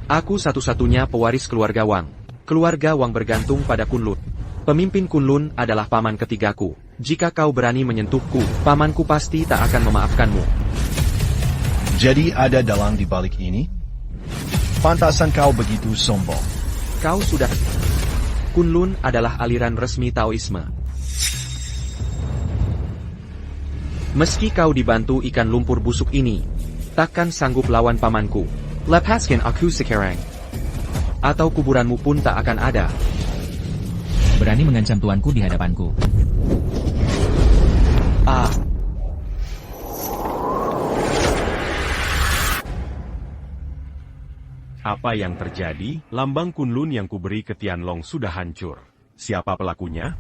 Aku satu-satunya pewaris keluarga Wang. Keluarga Wang bergantung pada Kunlun. Pemimpin Kunlun adalah paman ketigaku. Jika kau berani menyentuhku, pamanku pasti tak akan memaafkanmu. Jadi ada dalang di balik ini? Pantasan kau begitu sombong. Kau sudah... Kunlun adalah aliran resmi Taoisme. Meski kau dibantu ikan lumpur busuk ini, takkan sanggup lawan pamanku. Lepaskan aku sekarang. Atau kuburanmu pun tak akan ada. Berani mengancam tuanku di hadapanku. Apa yang terjadi? Lambang Kunlun yang kuberi ke Tianlong sudah hancur. Siapa pelakunya?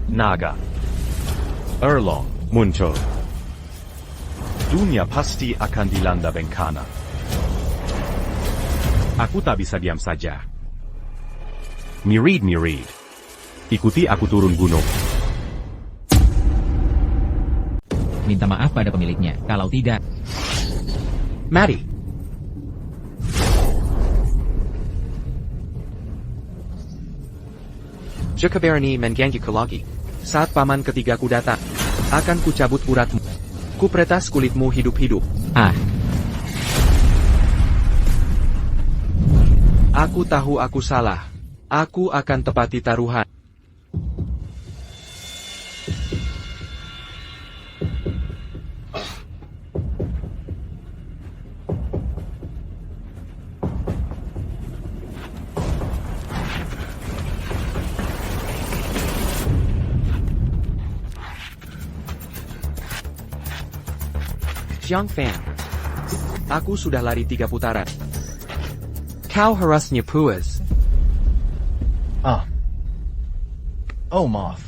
Naga. Erlong muncul. Dunia pasti akan dilanda bencana. Aku tak bisa diam saja. Mirid. Ikuti aku turun gunung. Minta maaf pada pemiliknya, kalau tidak... Mari. Jika berani mengganggu lagi. Saat paman ketigaku datang, akan kucabut uratmu. Kupretas kulitmu hidup-hidup. Aku tahu aku salah. Aku akan tepati taruhan. Jiang Fan. Aku sudah lari 3 putaran. Kau harusnya puas. Oh maaf.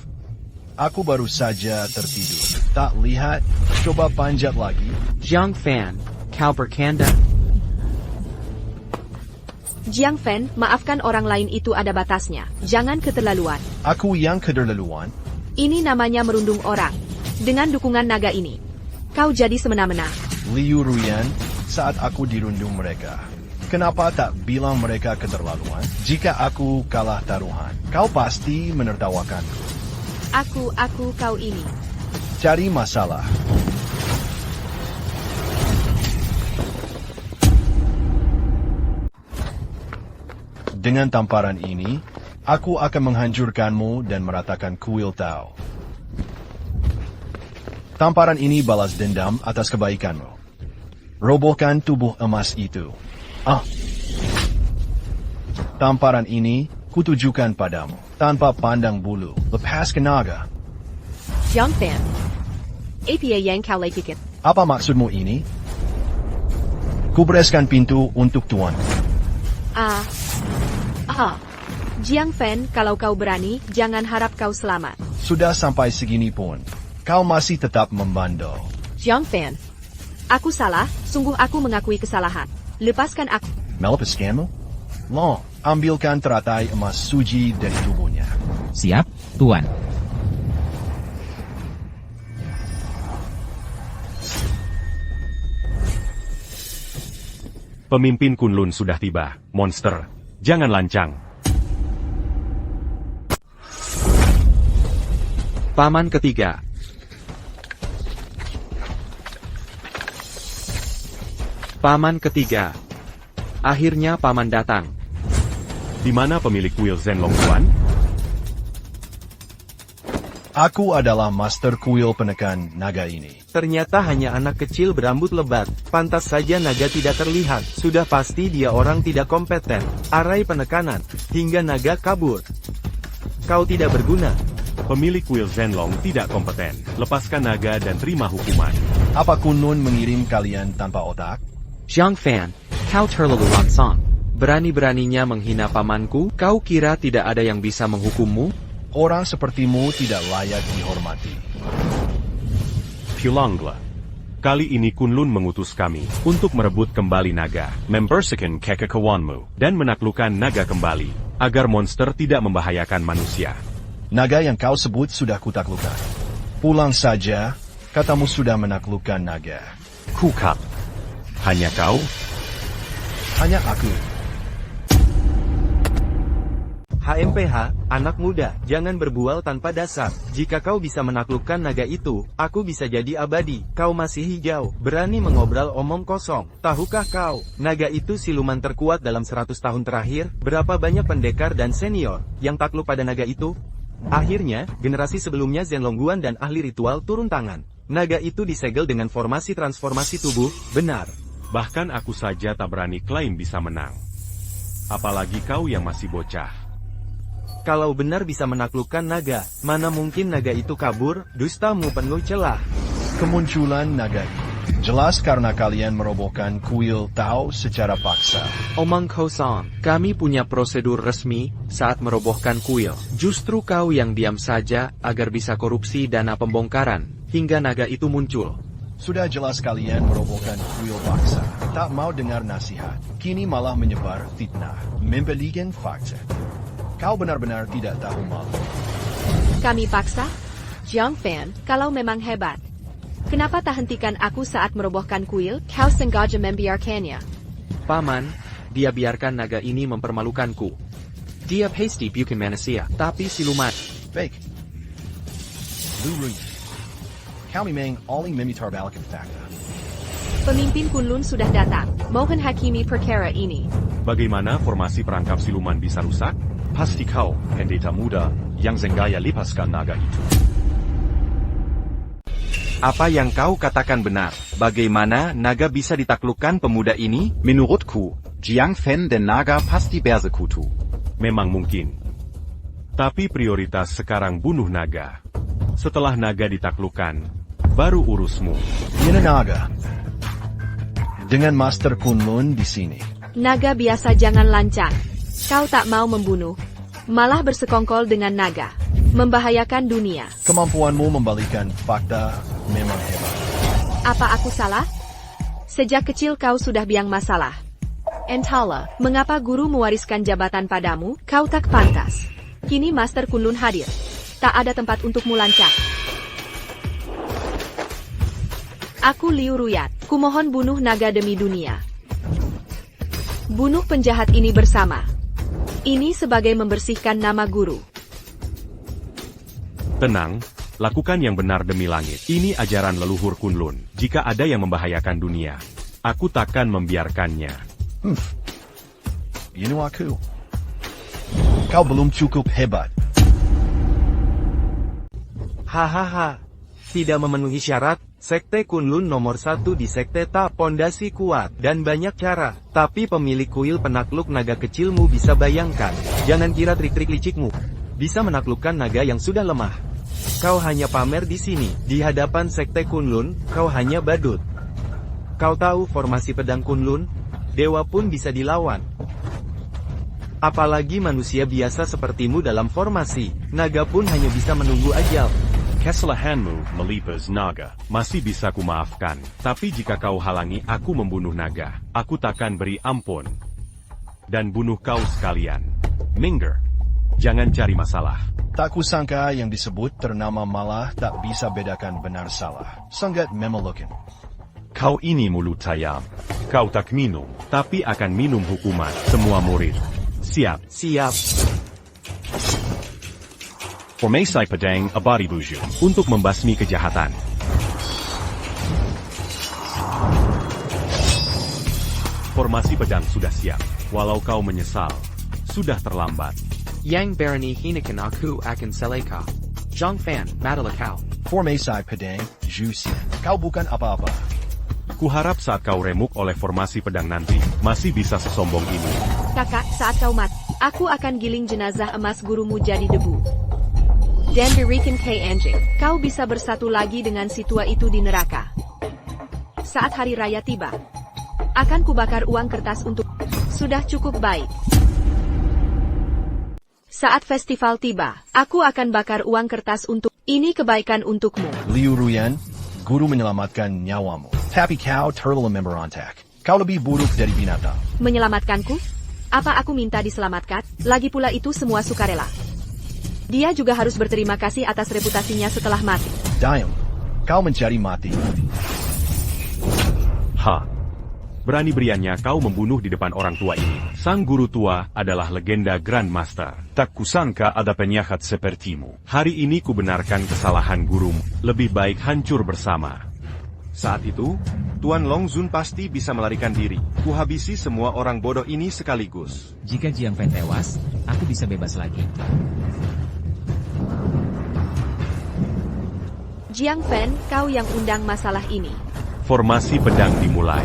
Aku baru saja tertidur. Tak lihat? Coba panjat lagi. Jiang Fan, kau bercanda? Jiang Fan, maafkan orang lain itu ada batasnya. Jangan keterlaluan. Aku yang keterlaluan. Ini namanya merundung orang. Dengan dukungan naga ini, kau jadi semena-mena. Liu Ruyan, saat aku dirundung mereka. Kenapa tak bilang mereka keterlaluan? Jika aku kalah taruhan, kau pasti menertawakanku. Kau ini. Cari masalah. Dengan tamparan ini, aku akan menghancurkanmu dan meratakan kuil Tao. Tamparan ini balas dendam atas kebaikanmu. Robohkan tubuh emas itu. Tamparan ini kutujukan padamu, tanpa pandang bulu. Lepaskan naga. Jiang Fan. APA yang kau lepikit. Apa maksudmu ini? Kubereskan pintu untuk tuan. Jiang Fan, kalau kau berani, jangan harap kau selamat. Sudah sampai segini pun, kau masih tetap membandel. Jiang Fan. Aku salah, sungguh aku mengakui kesalahan. Lepaskan aku. Melepaskanmu? Lo, ambilkan teratai emas suci dari tubuhnya. Siap, Tuan. Pemimpin Kunlun sudah tiba. Monster, jangan lancang. Paman ketiga. Paman ketiga. Akhirnya paman datang. Di mana pemilik kuil Zenlong Tuan? Aku adalah master kuil penekan naga ini. Ternyata hanya anak kecil berambut lebat. Pantas saja naga tidak terlihat. Sudah pasti dia orang tidak kompeten. Arai penekanan, hingga naga kabur. Kau tidak berguna. Pemilik kuil Zenlong tidak kompeten. Lepaskan naga dan terima hukuman. Apa Kunlun mengirim kalian tanpa otak? Jiang Fan, kau terlalu langsang. Berani-beraninya menghina pamanku, kau kira tidak ada yang bisa menghukummu? Orang sepertimu tidak layak dihormati. Pulanglah. Kali ini Kunlun mengutus kami untuk merebut kembali naga, membersihkan kekekawanmu, dan menaklukkan naga kembali, agar monster tidak membahayakan manusia. Naga yang kau sebut sudah kutaklukkan. Pulang saja, katamu sudah menaklukkan naga. Kukap. Hanya kau? Hanya aku. HMPH, anak muda, jangan berbual tanpa dasar. Jika kau bisa menaklukkan naga itu, aku bisa jadi abadi. Kau masih hijau, berani mengobrol omong kosong. Tahukah kau, naga itu siluman terkuat dalam 100 tahun terakhir? Berapa banyak pendekar dan senior yang takluk pada naga itu? Akhirnya, generasi sebelumnya Zenlongguan dan ahli ritual turun tangan. Naga itu disegel dengan formasi transformasi tubuh, benar. Bahkan aku saja tak berani klaim bisa menang. Apalagi kau yang masih bocah. Kalau benar bisa menaklukkan naga, mana mungkin naga itu kabur? Dustamu penuh celah. Kemunculan naga ini jelas karena kalian merobohkan kuil Tao secara paksa. Omong kosong, kami punya prosedur resmi saat merobohkan kuil. Justru kau yang diam saja agar bisa korupsi dana pembongkaran, hingga naga itu muncul. Sudah jelas kalian merobohkan kuil paksa. Tak mau dengar nasihat. Kini malah menyebar fitnah. Membelikan fakta. Kau benar-benar tidak tahu malu. Kami paksa? Jiang Fan, kalau memang hebat, kenapa tak hentikan aku saat merobohkan kuil? Kau sengaja membiarkannya. Paman, dia biarkan naga ini mempermalukanku. Dia pasti bukan manusia, tapi siluman. Fake. Liu Ruyan. Kau memang oleh memutarbalikkan fakta. Pemimpin Kunlun sudah datang. Mohon hakimi perkara ini. Bagaimana formasi perangkap siluman bisa rusak? Pasti kau, pendeta muda, yang sengaja lepaskan naga itu. Apa yang kau katakan benar? Bagaimana naga bisa ditaklukkan pemuda ini? Menurutku, Jiang Fan dan naga pasti bersekutu. Memang mungkin. Tapi prioritas sekarang bunuh naga. Setelah naga ditaklukkan, baru urusmu. Ini naga. Dengan Master Kunlun di sini. Naga biasa jangan lancang. Kau tak mau membunuh, malah bersekongkol dengan naga. Membahayakan dunia. Kemampuanmu membalikan fakta memang hebat. Apa aku salah? Sejak kecil kau sudah biang masalah. Enthala, mengapa guru mewariskan jabatan padamu? Kau tak pantas. Kini Master Kunlun hadir. Tak ada tempat untukmu lancang. Aku Liu Ruyat. Kumohon bunuh naga demi dunia. Bunuh penjahat ini bersama. Ini sebagai membersihkan nama guru. Tenang, lakukan yang benar demi langit. Ini ajaran leluhur Kunlun. Jika ada yang membahayakan dunia, aku takkan membiarkannya. Ini aku. Kau belum cukup hebat. Hahaha. Tidak memenuhi syarat, Sekte Kunlun nomor 1 di sekte tak pondasi kuat dan banyak cara. Tapi pemilik kuil penakluk naga kecilmu bisa bayangkan. Jangan kira trik-trik licikmu bisa menaklukkan naga yang sudah lemah. Kau hanya pamer di sini, di hadapan Sekte Kunlun, kau hanya badut. Kau tahu formasi pedang Kunlun? Dewa pun bisa dilawan. Apalagi manusia biasa sepertimu dalam formasi, naga pun hanya bisa menunggu ajal. Kesalahanmu, Melipas Naga, masih bisa kumaafkan. Tapi jika kau halangi aku membunuh naga, aku takkan beri ampun. Dan bunuh kau sekalian. Minger, jangan cari masalah. Tak kusangka yang disebut ternama malah tak bisa bedakan benar salah. Sangat memalukan. Kau ini mulut ayam. Kau tak minum, tapi akan minum hukuman semua murid. Siap. Siap. Formasi pedang abadi buju untuk membasmi kejahatan. Formasi pedang sudah siap. Walau kau menyesal, sudah terlambat. Yang Barony hinakan aku akan seleka. Zhang Fan, Madalakau. Formasi pedang, Juicy. Kau bukan apa-apa. Kuharap saat kau remuk oleh formasi pedang nanti, masih bisa sesombong ini. Kakak, saat kau mati, aku akan giling jenazah emas gurumu jadi debu. Dan berikan ke anjing. Kau bisa bersatu lagi dengan si tua itu di neraka. Saat hari raya tiba, akan kubakar uang kertas untuk... Sudah cukup baik. Saat festival tiba, aku akan bakar uang kertas untuk... Ini kebaikan untukmu. Liu Ruyan, guru menyelamatkan nyawamu. Tapi kau terlalu memberontak. Kau lebih buruk dari binatang. Menyelamatkanku? Apa aku minta diselamatkan? Lagi pula itu semua sukarela. Dia juga harus berterima kasih atas reputasinya setelah mati. Diam. Kau mencari mati. Berani-beriannya kau membunuh di depan orang tua ini. Sang guru tua adalah legenda Grandmaster. Tak kusangka ada penjahat sepertimu. Hari ini kubenarkan kesalahan gurumu. Lebih baik hancur bersama. Saat itu, Tuan Long Zun pasti bisa melarikan diri. Kuhabisi semua orang bodoh ini sekaligus. Jika Jiang Fan tewas, aku bisa bebas lagi. Jiang Fan, kau yang undang masalah ini. Formasi pedang dimulai.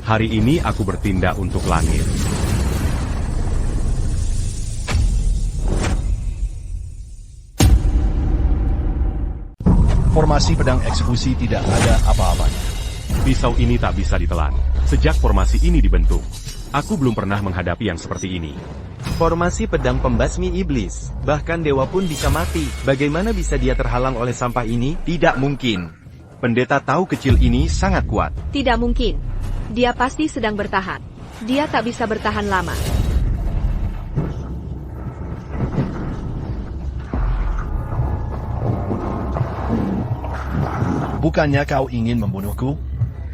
Hari ini aku bertindak untuk langit. Formasi pedang eksekusi tidak ada apa-apanya. Pisau ini tak bisa ditelan. Sejak formasi ini dibentuk, aku belum pernah menghadapi yang seperti ini. Formasi pedang pembasmi iblis. Bahkan dewa pun bisa mati. Bagaimana bisa dia terhalang oleh sampah ini? Tidak mungkin. Pendeta tahu kecil ini sangat kuat. Tidak mungkin. Dia pasti sedang bertahan. Dia tak bisa bertahan lama. Bukannya kau ingin membunuhku?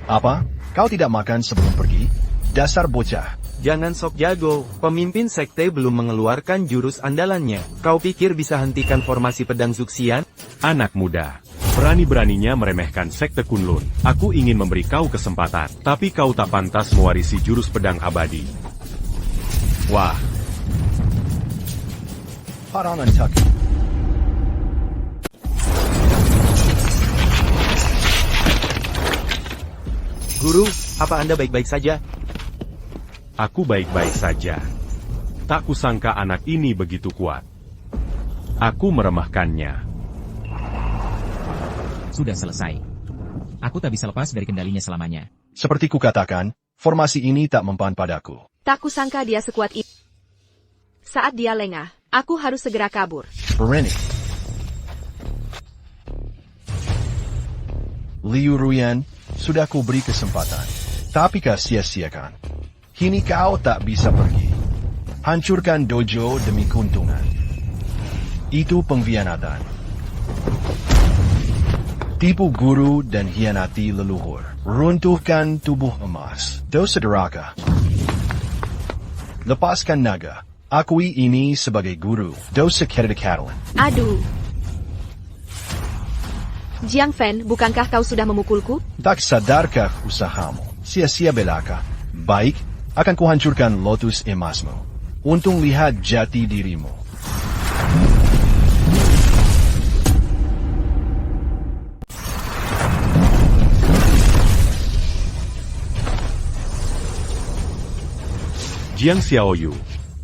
Apa? Kau tidak makan sebelum pergi? Dasar bocah. Jangan sok jago, pemimpin sekte belum mengeluarkan jurus andalannya. Kau pikir bisa hentikan formasi pedang Zuxian? Anak muda, berani-beraninya meremehkan sekte Kunlun. Aku ingin memberi kau kesempatan, tapi kau tak pantas mewarisi jurus pedang abadi. Wah. Parangan Taki. Guru, apa Anda baik-baik saja? Aku baik-baik saja. Tak kusangka anak ini begitu kuat. Aku meremehkannya. Sudah selesai. Aku tak bisa lepas dari kendalinya selamanya. Seperti kukatakan, formasi ini tak mempan padaku. Tak kusangka dia sekuat itu. Saat dia lengah, aku harus segera kabur. Berani. Liu Ruyan, Sudah ku beri kesempatan, tapi kau sia-siakan. Kini kau tak bisa pergi. Hancurkan dojo demi keuntungan. Itu pengkhianatan. Tipu guru dan hianati leluhur. Runtuhkan tubuh emas. Dosa deraka. Lepaskan naga. Akui ini sebagai guru. Dosa kedekatan. Aduh. Jiang Fan, bukankah kau sudah memukulku? Tak sadarkah usahamu? Sia-sia belaka. Baik, akan kuhancurkan lotus emasmu. Untung lihat jati dirimu. Jiang Xiaoyu,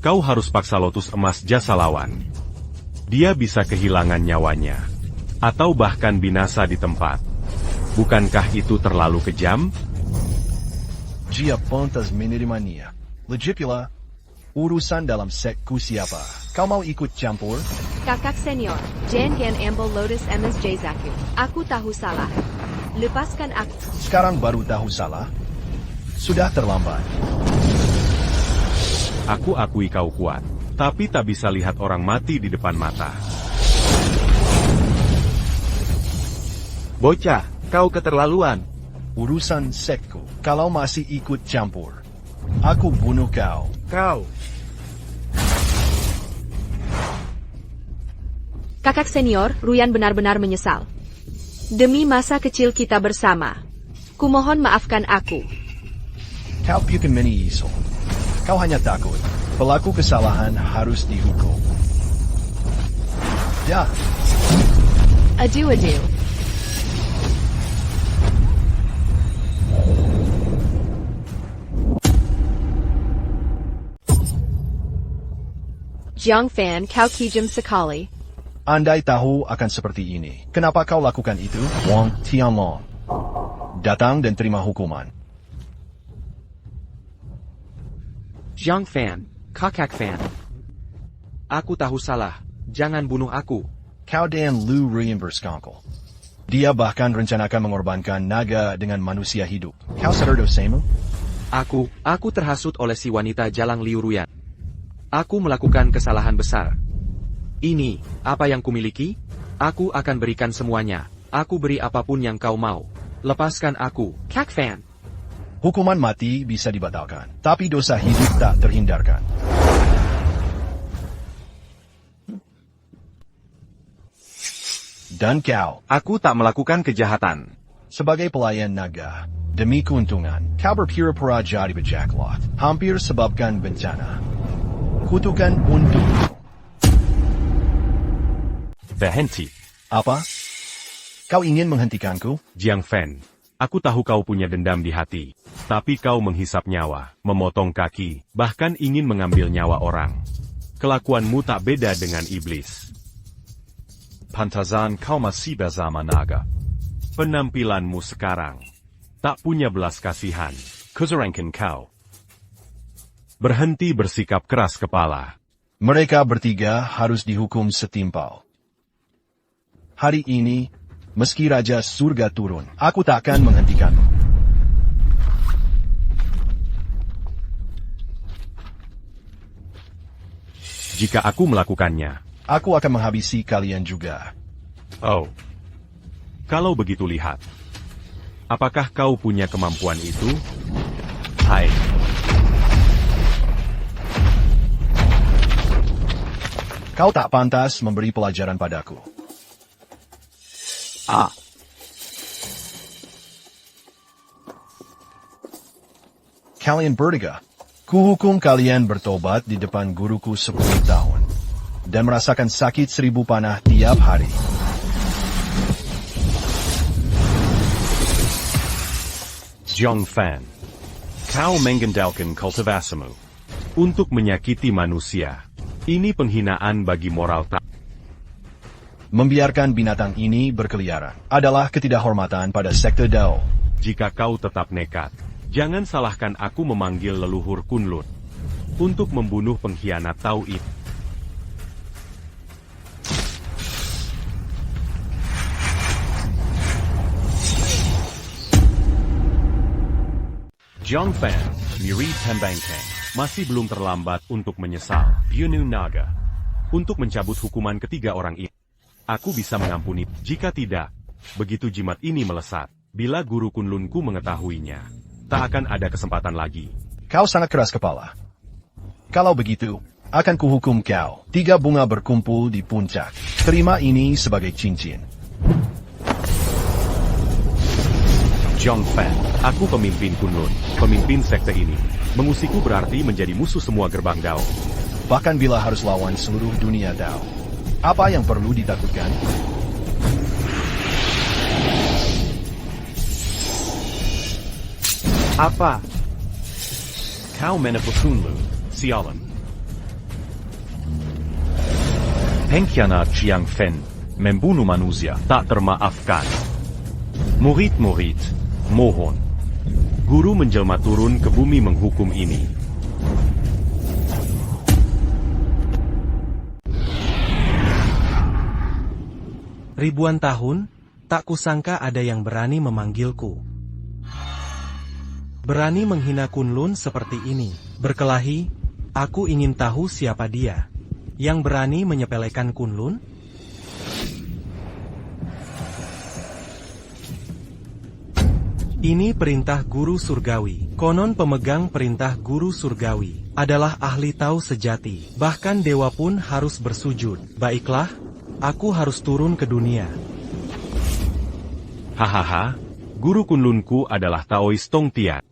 kau harus paksa lotus emas jasa lawan. Dia bisa kehilangan nyawanya. Atau bahkan binasa di tempat. Bukankah itu terlalu kejam? Jia pantas menerimanya. Legipula, urusan dalam sekku siapa? Kau mau ikut campur? Kakak senior, jangan ambil Lotus MSJ Zaku. Aku tahu salah. Lepaskan aku. Sekarang baru tahu salah? Sudah terlambat. Aku akui kau kuat, tapi tak bisa lihat orang mati di depan mata. Bocah, kau keterlaluan. Urusan sekku, kalau masih ikut campur, aku bunuh kau. Kau. Kakak senior, Ruyan benar-benar menyesal. Demi masa kecil kita bersama. Kumohon maafkan aku. Kau bukan meniiso. Kau hanya takut. Pelaku kesalahan harus dihukum. Ya. Adieu. Jiang Fan, kau kejam sekali. Andai tahu akan seperti ini, kenapa kau lakukan itu? Wang Tianlong. Datang dan terima hukuman. Jiang Fan, Kakak Fan. Aku tahu salah. Jangan bunuh aku. Kau dan Lu Ruyan bersekongkol. Dia bahkan rencanakan mengorbankan naga dengan manusia hidup. Kau sadar dosamu? Aku terhasut oleh si wanita Jalang Liu Ruyan. Aku melakukan kesalahan besar. Ini, apa yang kumiliki? Aku akan berikan semuanya. Aku beri apapun yang kau mau. Lepaskan aku, Kak Fan. Hukuman mati bisa dibatalkan, tapi dosa hidup tak terhindarkan. Dan kau, Aku tak melakukan kejahatan. sebagai pelayan naga, demi keuntungan, kau berpura-pura jadi bajak laut, hampir sebabkan bencana. Kutukan untukmu. Berhenti. Apa? Kau ingin menghentikanku? Jiang Fan, aku tahu kau punya dendam di hati. Tapi kau menghisap nyawa, memotong kaki, bahkan ingin mengambil nyawa orang. Kelakuanmu tak beda dengan iblis. Pantazan kau masih bersama naga. Penampilanmu sekarang tak punya belas kasihan. Kuzerangkan kau. Berhenti bersikap keras kepala. Mereka bertiga harus dihukum setimpal. Hari ini, meski Raja Surga turun, aku takkan menghentikanmu. Jika aku melakukannya, aku akan menghabisi kalian juga. oh. Kalau begitu lihat. Apakah kau punya kemampuan itu? Hai. Kau tak pantas memberi pelajaran padaku. Kalian bertiga, kuhukum kalian bertobat di depan guruku 10 tahun. Dan merasakan sakit 1000 panah tiap hari. Jiang Fan, kau mengandalkan kultivasimu untuk menyakiti manusia. Ini penghinaan bagi moral tak. Membiarkan binatang ini berkeliaran adalah ketidakhormatan pada sekte Dao. Jika kau tetap nekat, jangan salahkan aku memanggil leluhur Kunlun untuk membunuh pengkhianat Tao itu. Jiang Fan, Miri Tembangkang, masih belum terlambat untuk menyesal. Yunu Naga. Untuk mencabut hukuman ketiga orang ini. Aku bisa mengampuni, jika tidak, begitu jimat ini melesat. Bila guru Kunlunku mengetahuinya, tak akan ada kesempatan lagi. Kau sangat keras kepala. Kalau begitu, akan kuhukum kau. 3 bunga berkumpul di puncak. Terima ini sebagai cincin. Jiang Fan, aku pemimpin Kunlun, pemimpin sekte ini. Mengusikku berarti menjadi musuh semua gerbang Dao. Bahkan bila harus lawan seluruh dunia Dao. Apa yang perlu ditakutkan? Apa? Kau menipu Kunlun, sialan. Pengkhianat Jiang Fan, membunuh manusia, tak termaafkan. Murid-murid, mohon. Guru menjelma turun ke bumi menghukum ini. Ribuan tahun, tak kusangka ada yang berani memanggilku. Berani menghina Kunlun seperti ini. Berkelahi, aku ingin tahu siapa dia. Yang berani menyepelekan Kunlun? Ini perintah guru surgawi. Konon pemegang perintah guru surgawi adalah ahli tahu sejati. Bahkan dewa pun harus bersujud. Baiklah, aku harus turun ke dunia. Hahaha, guru Kunlunku adalah Taois Tong Tian.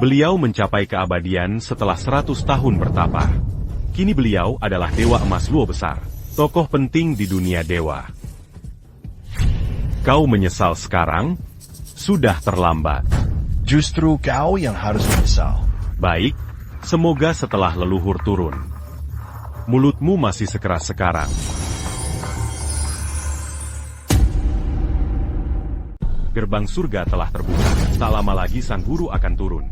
Beliau mencapai keabadian setelah 100 tahun bertapa. Kini beliau adalah Dewa Emas Luo Besar, tokoh penting di dunia dewa. Kau menyesal sekarang? Sudah terlambat. Justru kau yang harus menyesal. Baik, semoga setelah leluhur turun, mulutmu masih sekeras sekarang. Gerbang surga telah terbuka. Tak lama lagi sang guru akan turun.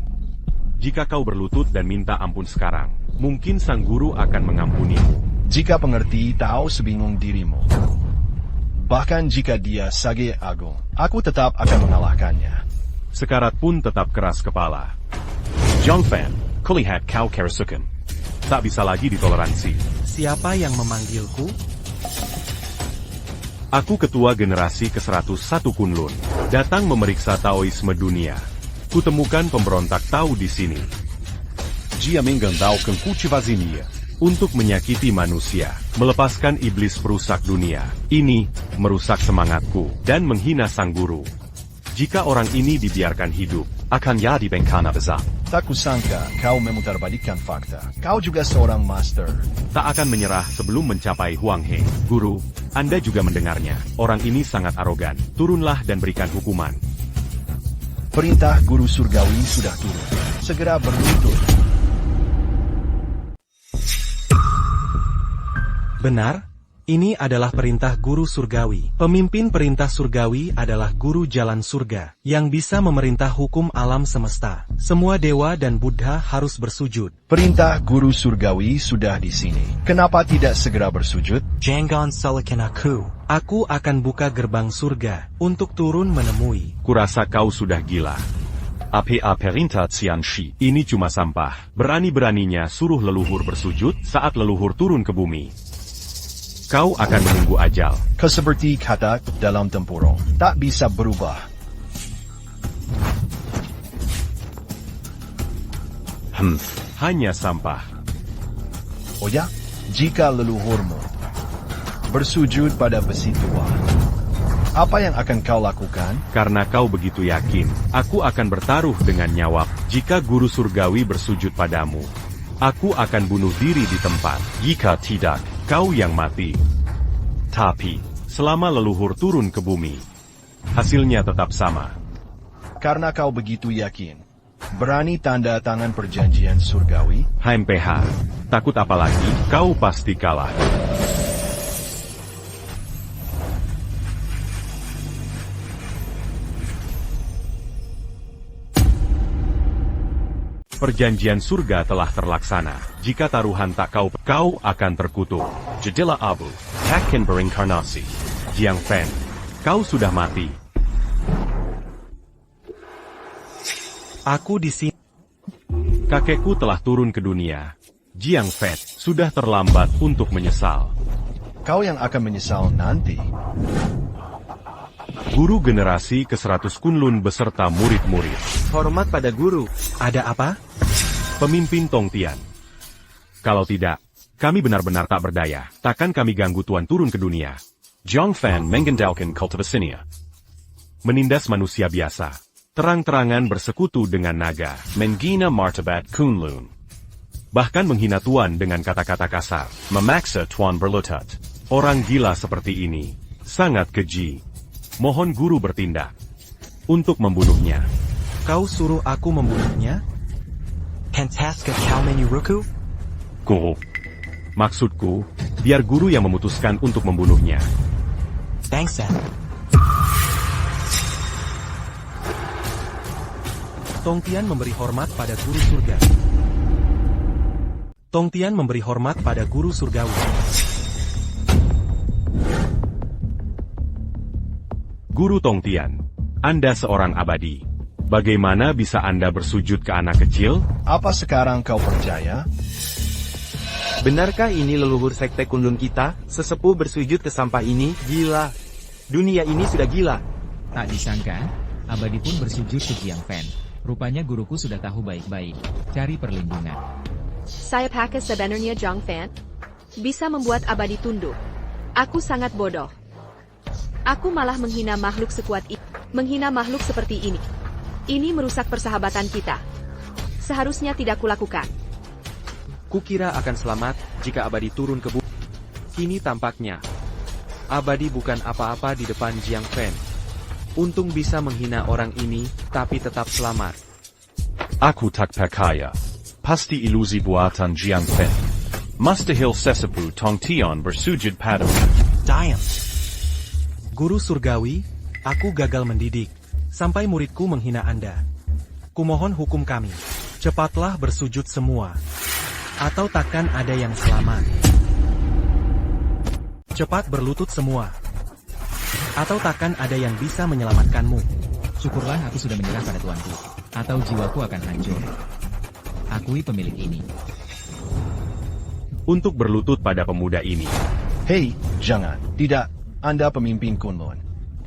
Jika kau berlutut dan minta ampun sekarang, mungkin sang guru akan mengampunimu. Jika pengerti tahu sebingung dirimu. Bahkan jika dia Sage Agung, aku tetap akan mengalahkannya. Sekarat pun tetap keras kepala. Jiang Fan, kulihat kau kerasukan. Tak bisa lagi ditoleransi. Siapa yang memanggilku? Aku ketua generasi ke-101 Kunlun, datang memeriksa Taoisme dunia. Kutemukan pemberontak Tao di sini. Dia mengandalkan kultivasinia. Untuk menyakiti manusia, melepaskan iblis perusak dunia. Ini, merusak semangatku, dan menghina sang guru. Jika orang ini dibiarkan hidup, akan jadi bencana besar. Tak kusangka kau memutarbalikkan fakta. Kau juga seorang master. Tak akan menyerah sebelum mencapai Huang He. Guru, Anda juga mendengarnya. Orang ini sangat arogan. Turunlah dan berikan hukuman. Perintah guru surgawi sudah turun. Segera berlutut. Benar, ini adalah perintah guru surgawi. Pemimpin perintah surgawi adalah guru jalan surga, yang bisa memerintah hukum alam semesta. Semua dewa dan Buddha harus bersujud. Perintah guru surgawi sudah di sini. Kenapa tidak segera bersujud? Jangan salahkan aku. Aku akan buka gerbang surga, untuk turun menemui. Kurasa kau sudah gila. APA perintah Xianxi. Ini cuma sampah. Berani-beraninya suruh leluhur bersujud saat leluhur turun ke bumi. Kau akan menunggu ajal. Seperti kata dalam tempurung, tak bisa berubah. Hanya sampah. Oh ya, jika leluhurmu bersujud pada besi tua, apa yang akan kau lakukan? Karena kau begitu yakin, aku akan bertaruh dengan nyawa. Jika guru surgawi bersujud padamu, aku akan bunuh diri di tempat. Jika tidak, kau yang mati. Tapi, selama leluhur turun ke bumi, hasilnya tetap sama. Karena kau begitu yakin, berani tanda tangan perjanjian surgawi? HMPH, takut apa lagi? Kau pasti kalah. Perjanjian surga telah terlaksana. Jika taruhan tak kau akan terkutuk. Jadilah abu, takkan berinkarnasi. Jiang Fan, kau sudah mati. Aku di sini. Kakekku telah turun ke dunia. Jiang Fen, sudah terlambat untuk menyesal. Kau yang akan menyesal nanti. Guru generasi ke-100 Kunlun beserta murid-murid. Hormat pada guru. Ada apa? Pemimpin Tongtian. Kalau tidak, kami benar-benar tak berdaya. Takkan kami ganggu Tuan turun ke dunia. Jiang Fan mengendalikan Cultivasinia. Menindas manusia biasa. Terang-terangan bersekutu dengan naga. Menghina martabat Kunlun. Bahkan menghina Tuan dengan kata-kata kasar. Memaksa Tuan berlutut. Orang gila seperti ini sangat keji. Mohon guru bertindak untuk membunuhnya. Kau suruh aku membunuhnya? Pentaska Kalmenyuruku? Guru. Maksudku, biar guru yang memutuskan untuk membunuhnya. Bangsa. Tongtian memberi hormat pada guru surga. Tongtian memberi hormat pada guru surgawi. Guru Tongtian, Anda seorang abadi. Bagaimana bisa Anda bersujud ke anak kecil? Apa sekarang kau percaya? Benarkah ini leluhur sekte Kunlun kita? Sesepuh bersujud ke sampah ini? Gila. Dunia ini sudah gila. Tak disangka, abadi pun bersujud ke Jiang Fen. Rupanya guruku sudah tahu baik-baik. Cari perlindungan. Apakah sebenarnya Jiang Fan bisa membuat abadi tunduk? Aku sangat bodoh. Aku malah menghina makhluk sekuat ini. Menghina makhluk seperti ini. Ini merusak persahabatan kita. Seharusnya tidak kulakukan. Kukira akan selamat jika abadi turun ke bumi. Kini tampaknya abadi bukan apa-apa di depan Jiang Fen. Untung bisa menghina orang ini, tapi tetap selamat. Aku tak percaya. Pasti ilusi buatan Jiang Fen. Mustahil sesepuh Tongtian bersujud padamu. Diam. Guru surgawi, aku gagal mendidik. Sampai muridku menghina Anda. Kumohon hukum kami. Cepatlah bersujud semua. Atau takkan ada yang selamat. Cepat berlutut semua. Atau takkan ada yang bisa menyelamatkanmu. Syukurlah aku sudah menyerah pada tuanku. Atau jiwaku akan hancur. Akui pemilik ini. Untuk berlutut pada pemuda ini. Hei, jangan. Tidak, Anda pemimpin Kunlun.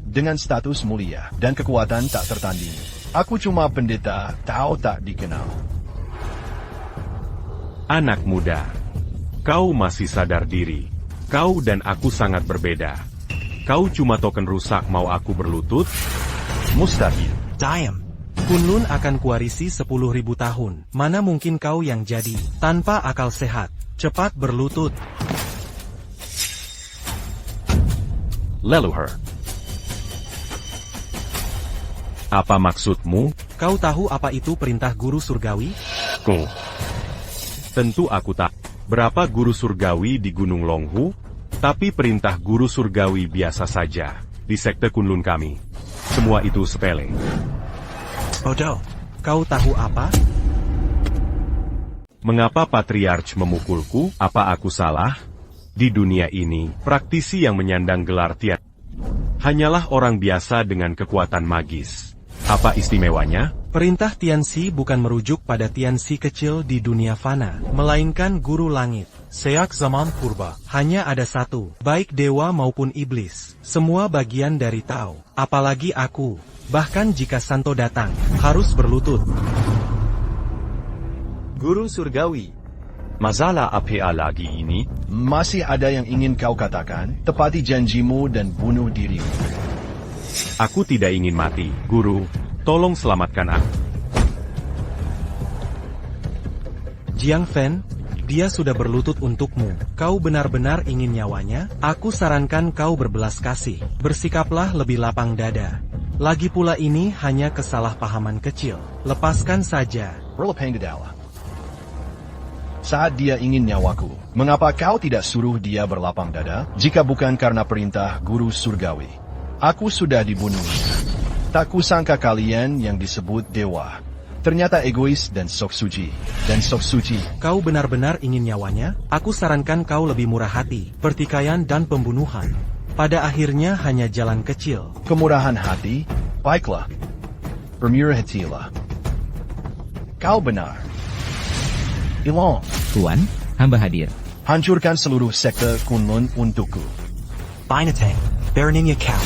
Dengan status mulia dan kekuatan tak tertandingi. Aku cuma pendeta, tahu tak dikenal. Anak muda, kau masih sadar diri. Kau dan aku sangat berbeda. Kau cuma token rusak mau aku berlutut? Mustahil. Diam. Kunlun akan kuarisi 10.000 tahun. Mana mungkin kau yang jadi, tanpa akal sehat. Cepat berlutut. Leluhur. Apa maksudmu? Kau tahu apa itu perintah guru surgawi? Go. Tentu aku tak. Berapa guru surgawi di Gunung Longhu? Tapi perintah guru surgawi biasa saja. Di sekte Kunlun kami. Semua itu sepele. Bodoh. Kau tahu apa? Mengapa Patriarch memukulku? Apa aku salah? Di dunia ini, praktisi yang menyandang gelar Tian hanyalah orang biasa dengan kekuatan magis. Apa istimewanya? Perintah Tianxi bukan merujuk pada Tianxi kecil di dunia fana, melainkan guru langit. Seak zaman purba, hanya ada satu, baik dewa maupun iblis. Semua bagian dari Tao, apalagi aku. Bahkan jika Santo datang, harus berlutut. Guru surgawi. Masalah apa lagi ini? Masih ada yang ingin kau katakan? Tepati janjimu dan bunuh dirimu. Aku tidak ingin mati, guru. Tolong selamatkan aku. Jiang Fen, dia sudah berlutut untukmu. Kau benar-benar ingin nyawanya? Aku sarankan kau berbelas kasih. Bersikaplah lebih lapang dada. Lagi pula ini hanya kesalahpahaman kecil. Lepaskan saja. Berlepang dadalah. Saat dia ingin nyawaku, mengapa kau tidak suruh dia berlapang dada? Jika bukan karena perintah guru surgawi, aku sudah dibunuhnya. Tak kusangka kalian yang disebut dewa ternyata egois dan sok suci. Kau benar-benar ingin nyawanya? Aku sarankan kau lebih murah hati. Pertikaian dan pembunuhan. Pada akhirnya hanya jalan kecil. Kemurahan hati? Baiklah. Bermurah hatilah. Kau benar. Ilong, Tuan, hamba hadir. hancurkan seluruh sekte Kunlun untukku. Binatang, Baroninja Cow.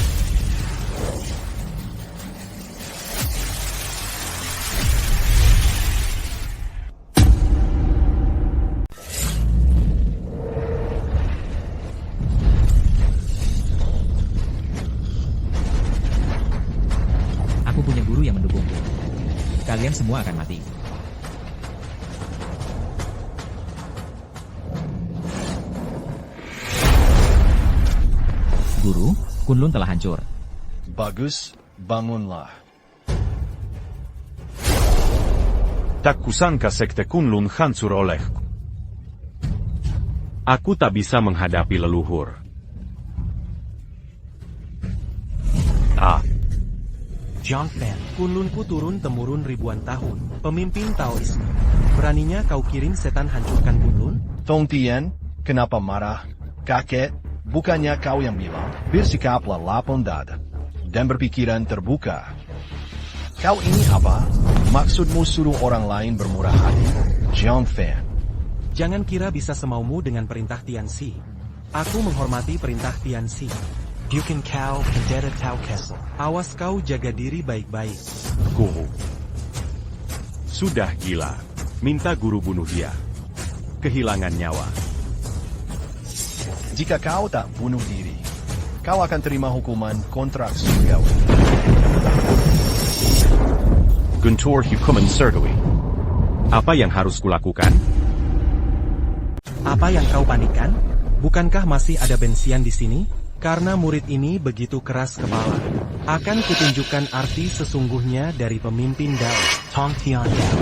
Aku punya guru yang mendukungku. Kalian semua akan mati. Guru, Kunlun telah hancur. Bagus, bangunlah. Tak kusangka sekte Kunlun hancur olehku. Aku tak bisa menghadapi leluhur. Jiangfen, Kunlunku turun-temurun ribuan tahun. Pemimpin Taoisme. Beraninya kau kirim setan hancurkan Kunlun? Tong Tian, kenapa marah? Kakek, bukannya kau yang bilang, bersikaplah lapang dada dan berpikiran terbuka. Kau ini apa? Maksudmu suruh orang lain bermurah hati? Jiangfen. Jangan kira bisa semaumu dengan perintah Tianxi. Aku menghormati perintah Tianxi. Bukan kau pendeta Tau Kessel. Awas kau jaga diri baik-baik. Guru. Sudah gila. Minta guru bunuh dia. Kehilangan nyawa. Jika kau tak bunuh diri, kau akan terima hukuman kontrak surgawi. Guntur hukuman surgawi. Apa yang harus kulakukan? Apa yang kau panikkan? Bukankah masih ada bensian di sini? Karena murid ini begitu keras kepala. Akan kutunjukkan arti sesungguhnya dari pemimpin Dao. Tong Tian Dao.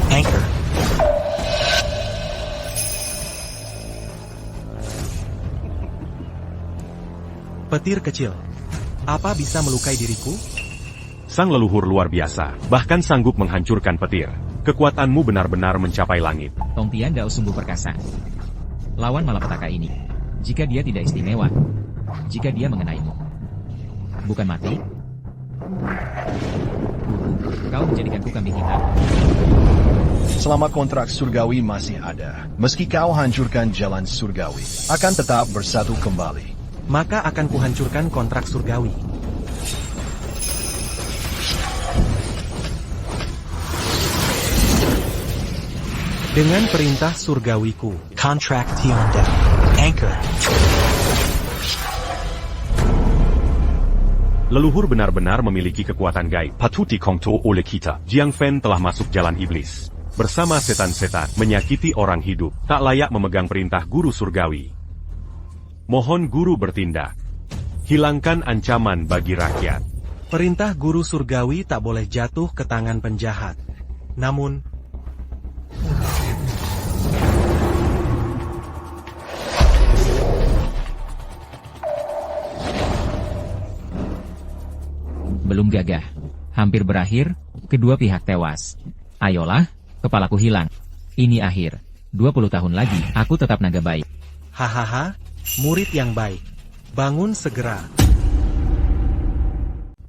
Anchor. Petir kecil. Apa bisa melukai diriku? Sang leluhur luar biasa, bahkan sanggup menghancurkan petir. Kekuatanmu benar-benar mencapai langit. Tong Tian Dao sungguh perkasa. Lawan malapetaka ini. Jika dia tidak istimewa, jika dia mengenaimu, bukan mati. Kau menjadikanku kambing hitam. Selama kontrak surgawi masih ada, meski kau hancurkan jalan surgawi, akan tetap bersatu kembali. Maka akan kuhancurkan kontrak surgawi. Dengan perintah surgawiku. Contract Tian Dao. Anchor. Leluhur benar-benar memiliki kekuatan gaib. Patuti kongto oleh kita. Jiangfen telah masuk jalan iblis. Bersama setan-setan, menyakiti orang hidup, tak layak memegang perintah guru surgawi. Mohon guru bertindak. Hilangkan ancaman bagi rakyat. Perintah guru surgawi tak boleh jatuh ke tangan penjahat. Namun, Belum gagah. Hampir berakhir, kedua pihak tewas. Ayolah, kepalaku hilang. Ini akhir. 20 tahun lagi, aku tetap naga baik. hahaha, murid yang baik. Bangun segera.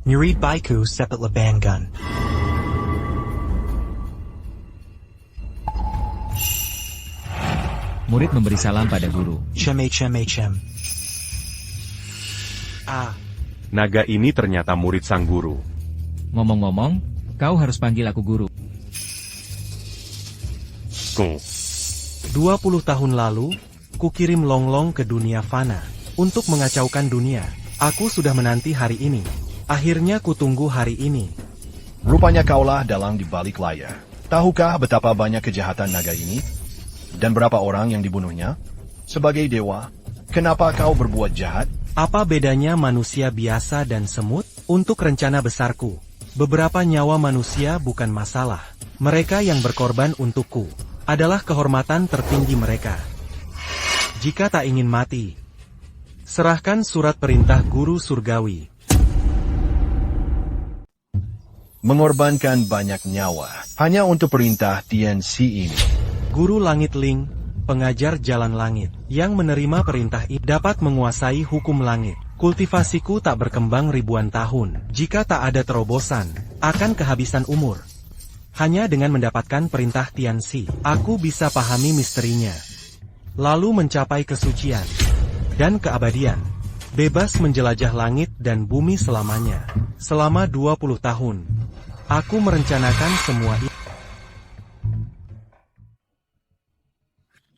Murid Baiku Sepet Lebangun. Murid memberi salam pada guru. Chem. Naga ini ternyata murid sang guru. Ngomong-ngomong, kau harus panggil aku guru. 20 tahun lalu, kukirim Longlong ke dunia fana. Untuk mengacaukan dunia. Aku sudah menanti hari ini. Akhirnya kutunggu hari ini. Rupanya kaulah dalang di balik layar. Tahukah betapa banyak kejahatan naga ini? Dan berapa orang yang dibunuhnya? Sebagai dewa, kenapa kau berbuat jahat? Apa bedanya manusia biasa dan semut? Untuk rencana besarku, beberapa nyawa manusia bukan masalah. Mereka yang berkorban untukku adalah kehormatan tertinggi mereka. Jika tak ingin mati, serahkan surat perintah guru surgawi. Mengorbankan banyak nyawa hanya untuk perintah Tianxi ini. Guru Langit Ling, pengajar jalan langit, yang menerima perintah ini dapat menguasai hukum langit. Kultivasiku tak berkembang ribuan tahun. Jika tak ada terobosan, akan kehabisan umur. Hanya dengan mendapatkan perintah Tianxi, aku bisa pahami misterinya. Lalu mencapai kesucian dan keabadian. Bebas menjelajah langit dan bumi selamanya. Selama 20 tahun. Aku merencanakan semua ini.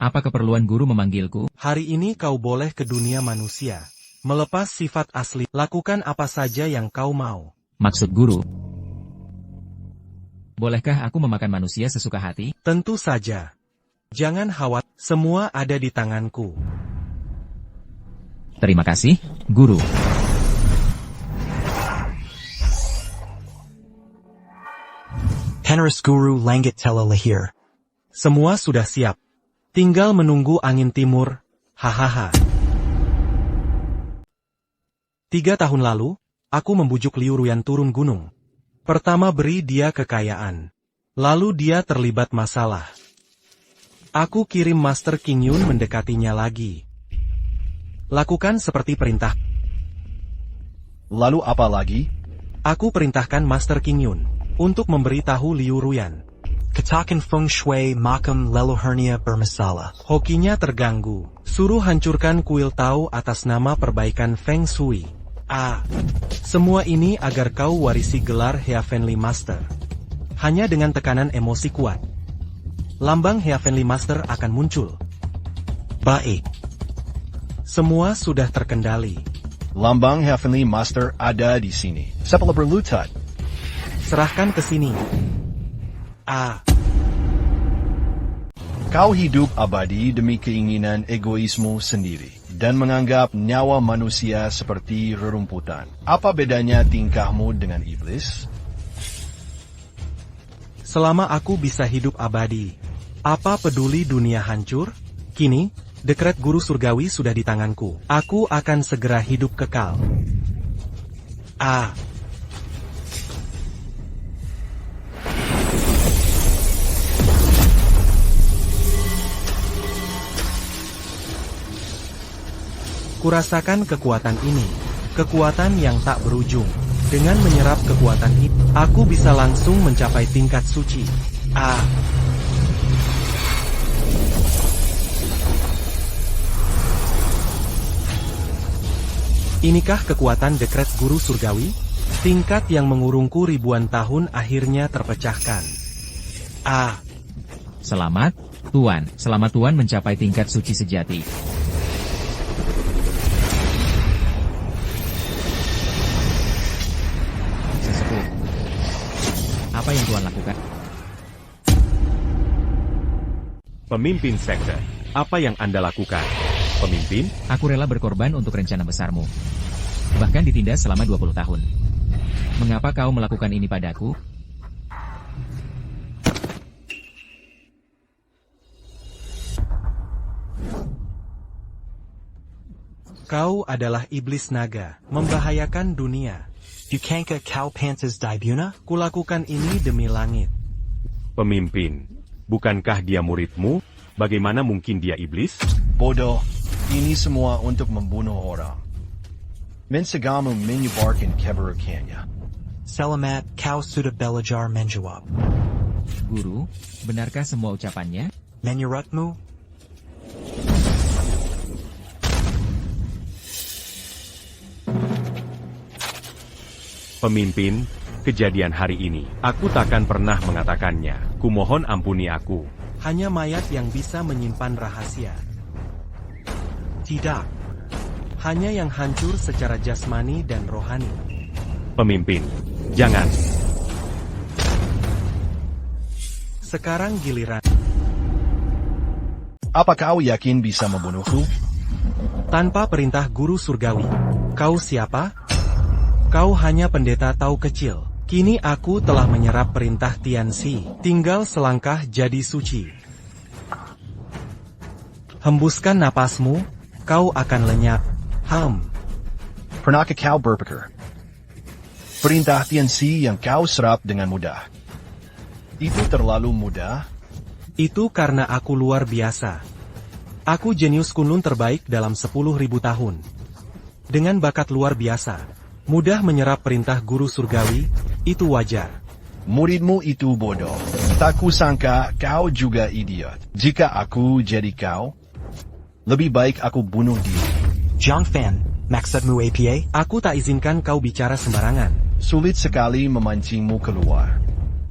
Apa keperluan guru memanggilku? Hari ini kau boleh ke dunia manusia. Melepas sifat asli, lakukan apa saja yang kau mau. Maksud guru? Bolehkah aku memakan manusia sesuka hati? Tentu saja. Jangan khawatir, semua ada di tanganku. Terima kasih, guru. Penris Guru Langit Tela Lahir. Semua sudah siap. Tinggal menunggu angin timur. Hahaha. 3 tahun lalu, aku membujuk Liu Ruyan turun gunung. Pertama beri dia kekayaan. Lalu dia terlibat masalah. Aku kirim Master King Yun mendekatinya lagi. Lakukan seperti perintah. Lalu apa lagi? Aku perintahkan Master King Yun untuk memberitahu Liu Ruyan. Katakan Feng Shui Makam Leluhurnia bermasalah. Hokinya terganggu. Suruh hancurkan kuil Tao atas nama perbaikan Feng Shui. Semua ini agar kau warisi gelar Heavenly Master. Hanya dengan tekanan emosi kuat, lambang Heavenly Master akan muncul. Baik. Semua sudah terkendali. Lambang Heavenly Master ada di sini. Sepala berlutut. Serahkan ke sini. Kau hidup abadi demi keinginan egoismu sendiri, dan menganggap nyawa manusia seperti rerumputan. Apa bedanya tingkahmu dengan iblis? Selama aku bisa hidup abadi, apa peduli dunia hancur? Kini, dekret guru surgawi sudah di tanganku. Aku akan segera hidup kekal. Kurasakan kekuatan ini, kekuatan yang tak berujung. Dengan menyerap kekuatan itu, aku bisa langsung mencapai tingkat suci. Inikah kekuatan dekret guru surgawi? Tingkat yang mengurungku ribuan tahun akhirnya terpecahkan. Selamat, Tuan. Selamat Tuan mencapai tingkat suci sejati. Sesepuh. Apa yang Tuan lakukan? Pemimpin sekte, apa yang Anda lakukan? Pemimpin? Aku rela berkorban untuk rencana besarmu. Bahkan ditindas selama 20 tahun. Mengapa kau melakukan ini padaku? Kau adalah iblis naga, membahayakan dunia. Bukankah kau pantas dibuna? Kulakukan ini demi langit. Pemimpin, bukankah dia muridmu? Bagaimana mungkin dia iblis? Bodoh, ini semua untuk membunuh orang. Mensegamu menyebarkan keburukannya. Selamat, kau sudah belajar menjawab. Guru, benarkah semua ucapannya? Menurutmu? Pemimpin, kejadian hari ini, aku takkan pernah mengatakannya. Kumohon ampuni aku. Hanya mayat yang bisa menyimpan rahasia. Tidak. Hanya yang hancur secara jasmani dan rohani. Pemimpin, jangan. Sekarang giliran. Apa kau yakin bisa membunuhku? Tanpa perintah guru surgawi. Kau siapa? Kau hanya pendeta Tao kecil. Kini aku telah menyerap perintah Tianxi. Tinggal selangkah jadi suci. Hembuskan napasmu, kau akan lenyap. Pernahkah kau berpikir? Perintah Tianxi yang kau serap dengan mudah. Itu terlalu mudah? Itu karena aku luar biasa. Aku jenius kunlun terbaik dalam 10.000 tahun. Dengan bakat luar biasa, mudah menyerap perintah guru surgawi, itu wajar. Muridmu itu bodoh. Tak kusangka kau juga idiot. Jika aku jadi kau, lebih baik aku bunuh diri. Jiang Fan, maksudmu apa? Aku tak izinkan kau bicara sembarangan. Sulit sekali memancingmu keluar.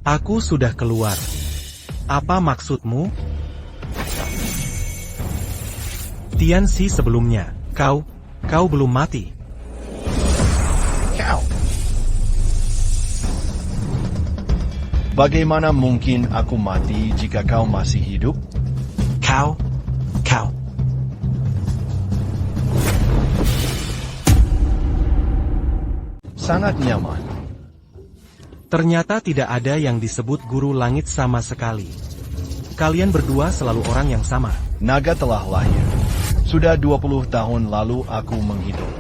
Aku sudah keluar. Apa maksudmu? Tianxi sebelumnya, kau belum mati. Kau. Bagaimana mungkin aku mati jika kau masih hidup? Kau. Sangat nyaman. Ternyata tidak ada yang disebut guru langit sama sekali. Kalian berdua selalu orang yang sama. Naga telah lahir. Sudah 20 tahun lalu aku menghidup.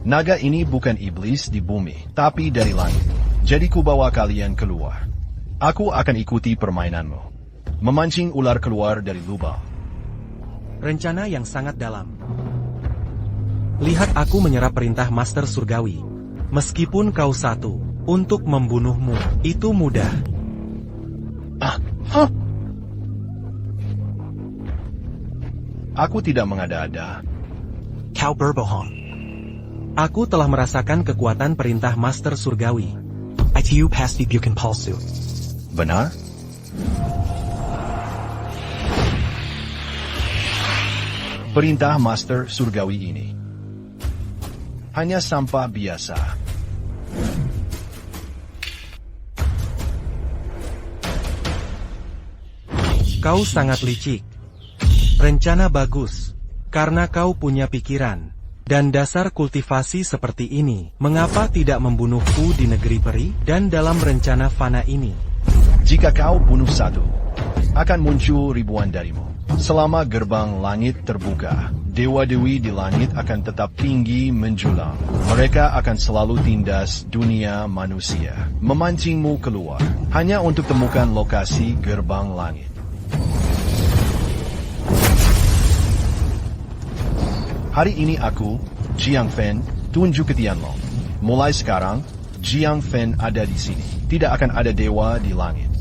Naga ini bukan iblis di bumi, tapi dari langit. Jadi kubawa kalian keluar. Aku akan ikuti permainanmu. Memancing ular keluar dari lubang. Rencana yang sangat dalam. Lihat aku menyerap perintah Master Surgawi. Meskipun kau satu, untuk membunuhmu, itu mudah. Aku tidak mengada-ada. Kau berbohong. Aku telah merasakan kekuatan perintah Master Surgawi. Itu pasti bukan palsu. Benar? Perintah Master Surgawi ini hanya sampah biasa. Kau sangat licik. Rencana bagus. Karena kau punya pikiran dan dasar kultivasi seperti ini. Mengapa tidak membunuhku di negeri peri dan dalam rencana fana ini? Jika kau bunuh satu, akan muncul ribuan darimu. Selama gerbang langit terbuka, dewa-dewi di langit akan tetap tinggi menjulang. Mereka akan selalu tindas dunia manusia, memancingmu keluar, hanya untuk temukan lokasi gerbang langit. Hari ini aku, Jiang Fan, tunjuk ke Tianlong. Mulai sekarang, Jiang Fan ada di sini. Tidak akan ada dewa di langit.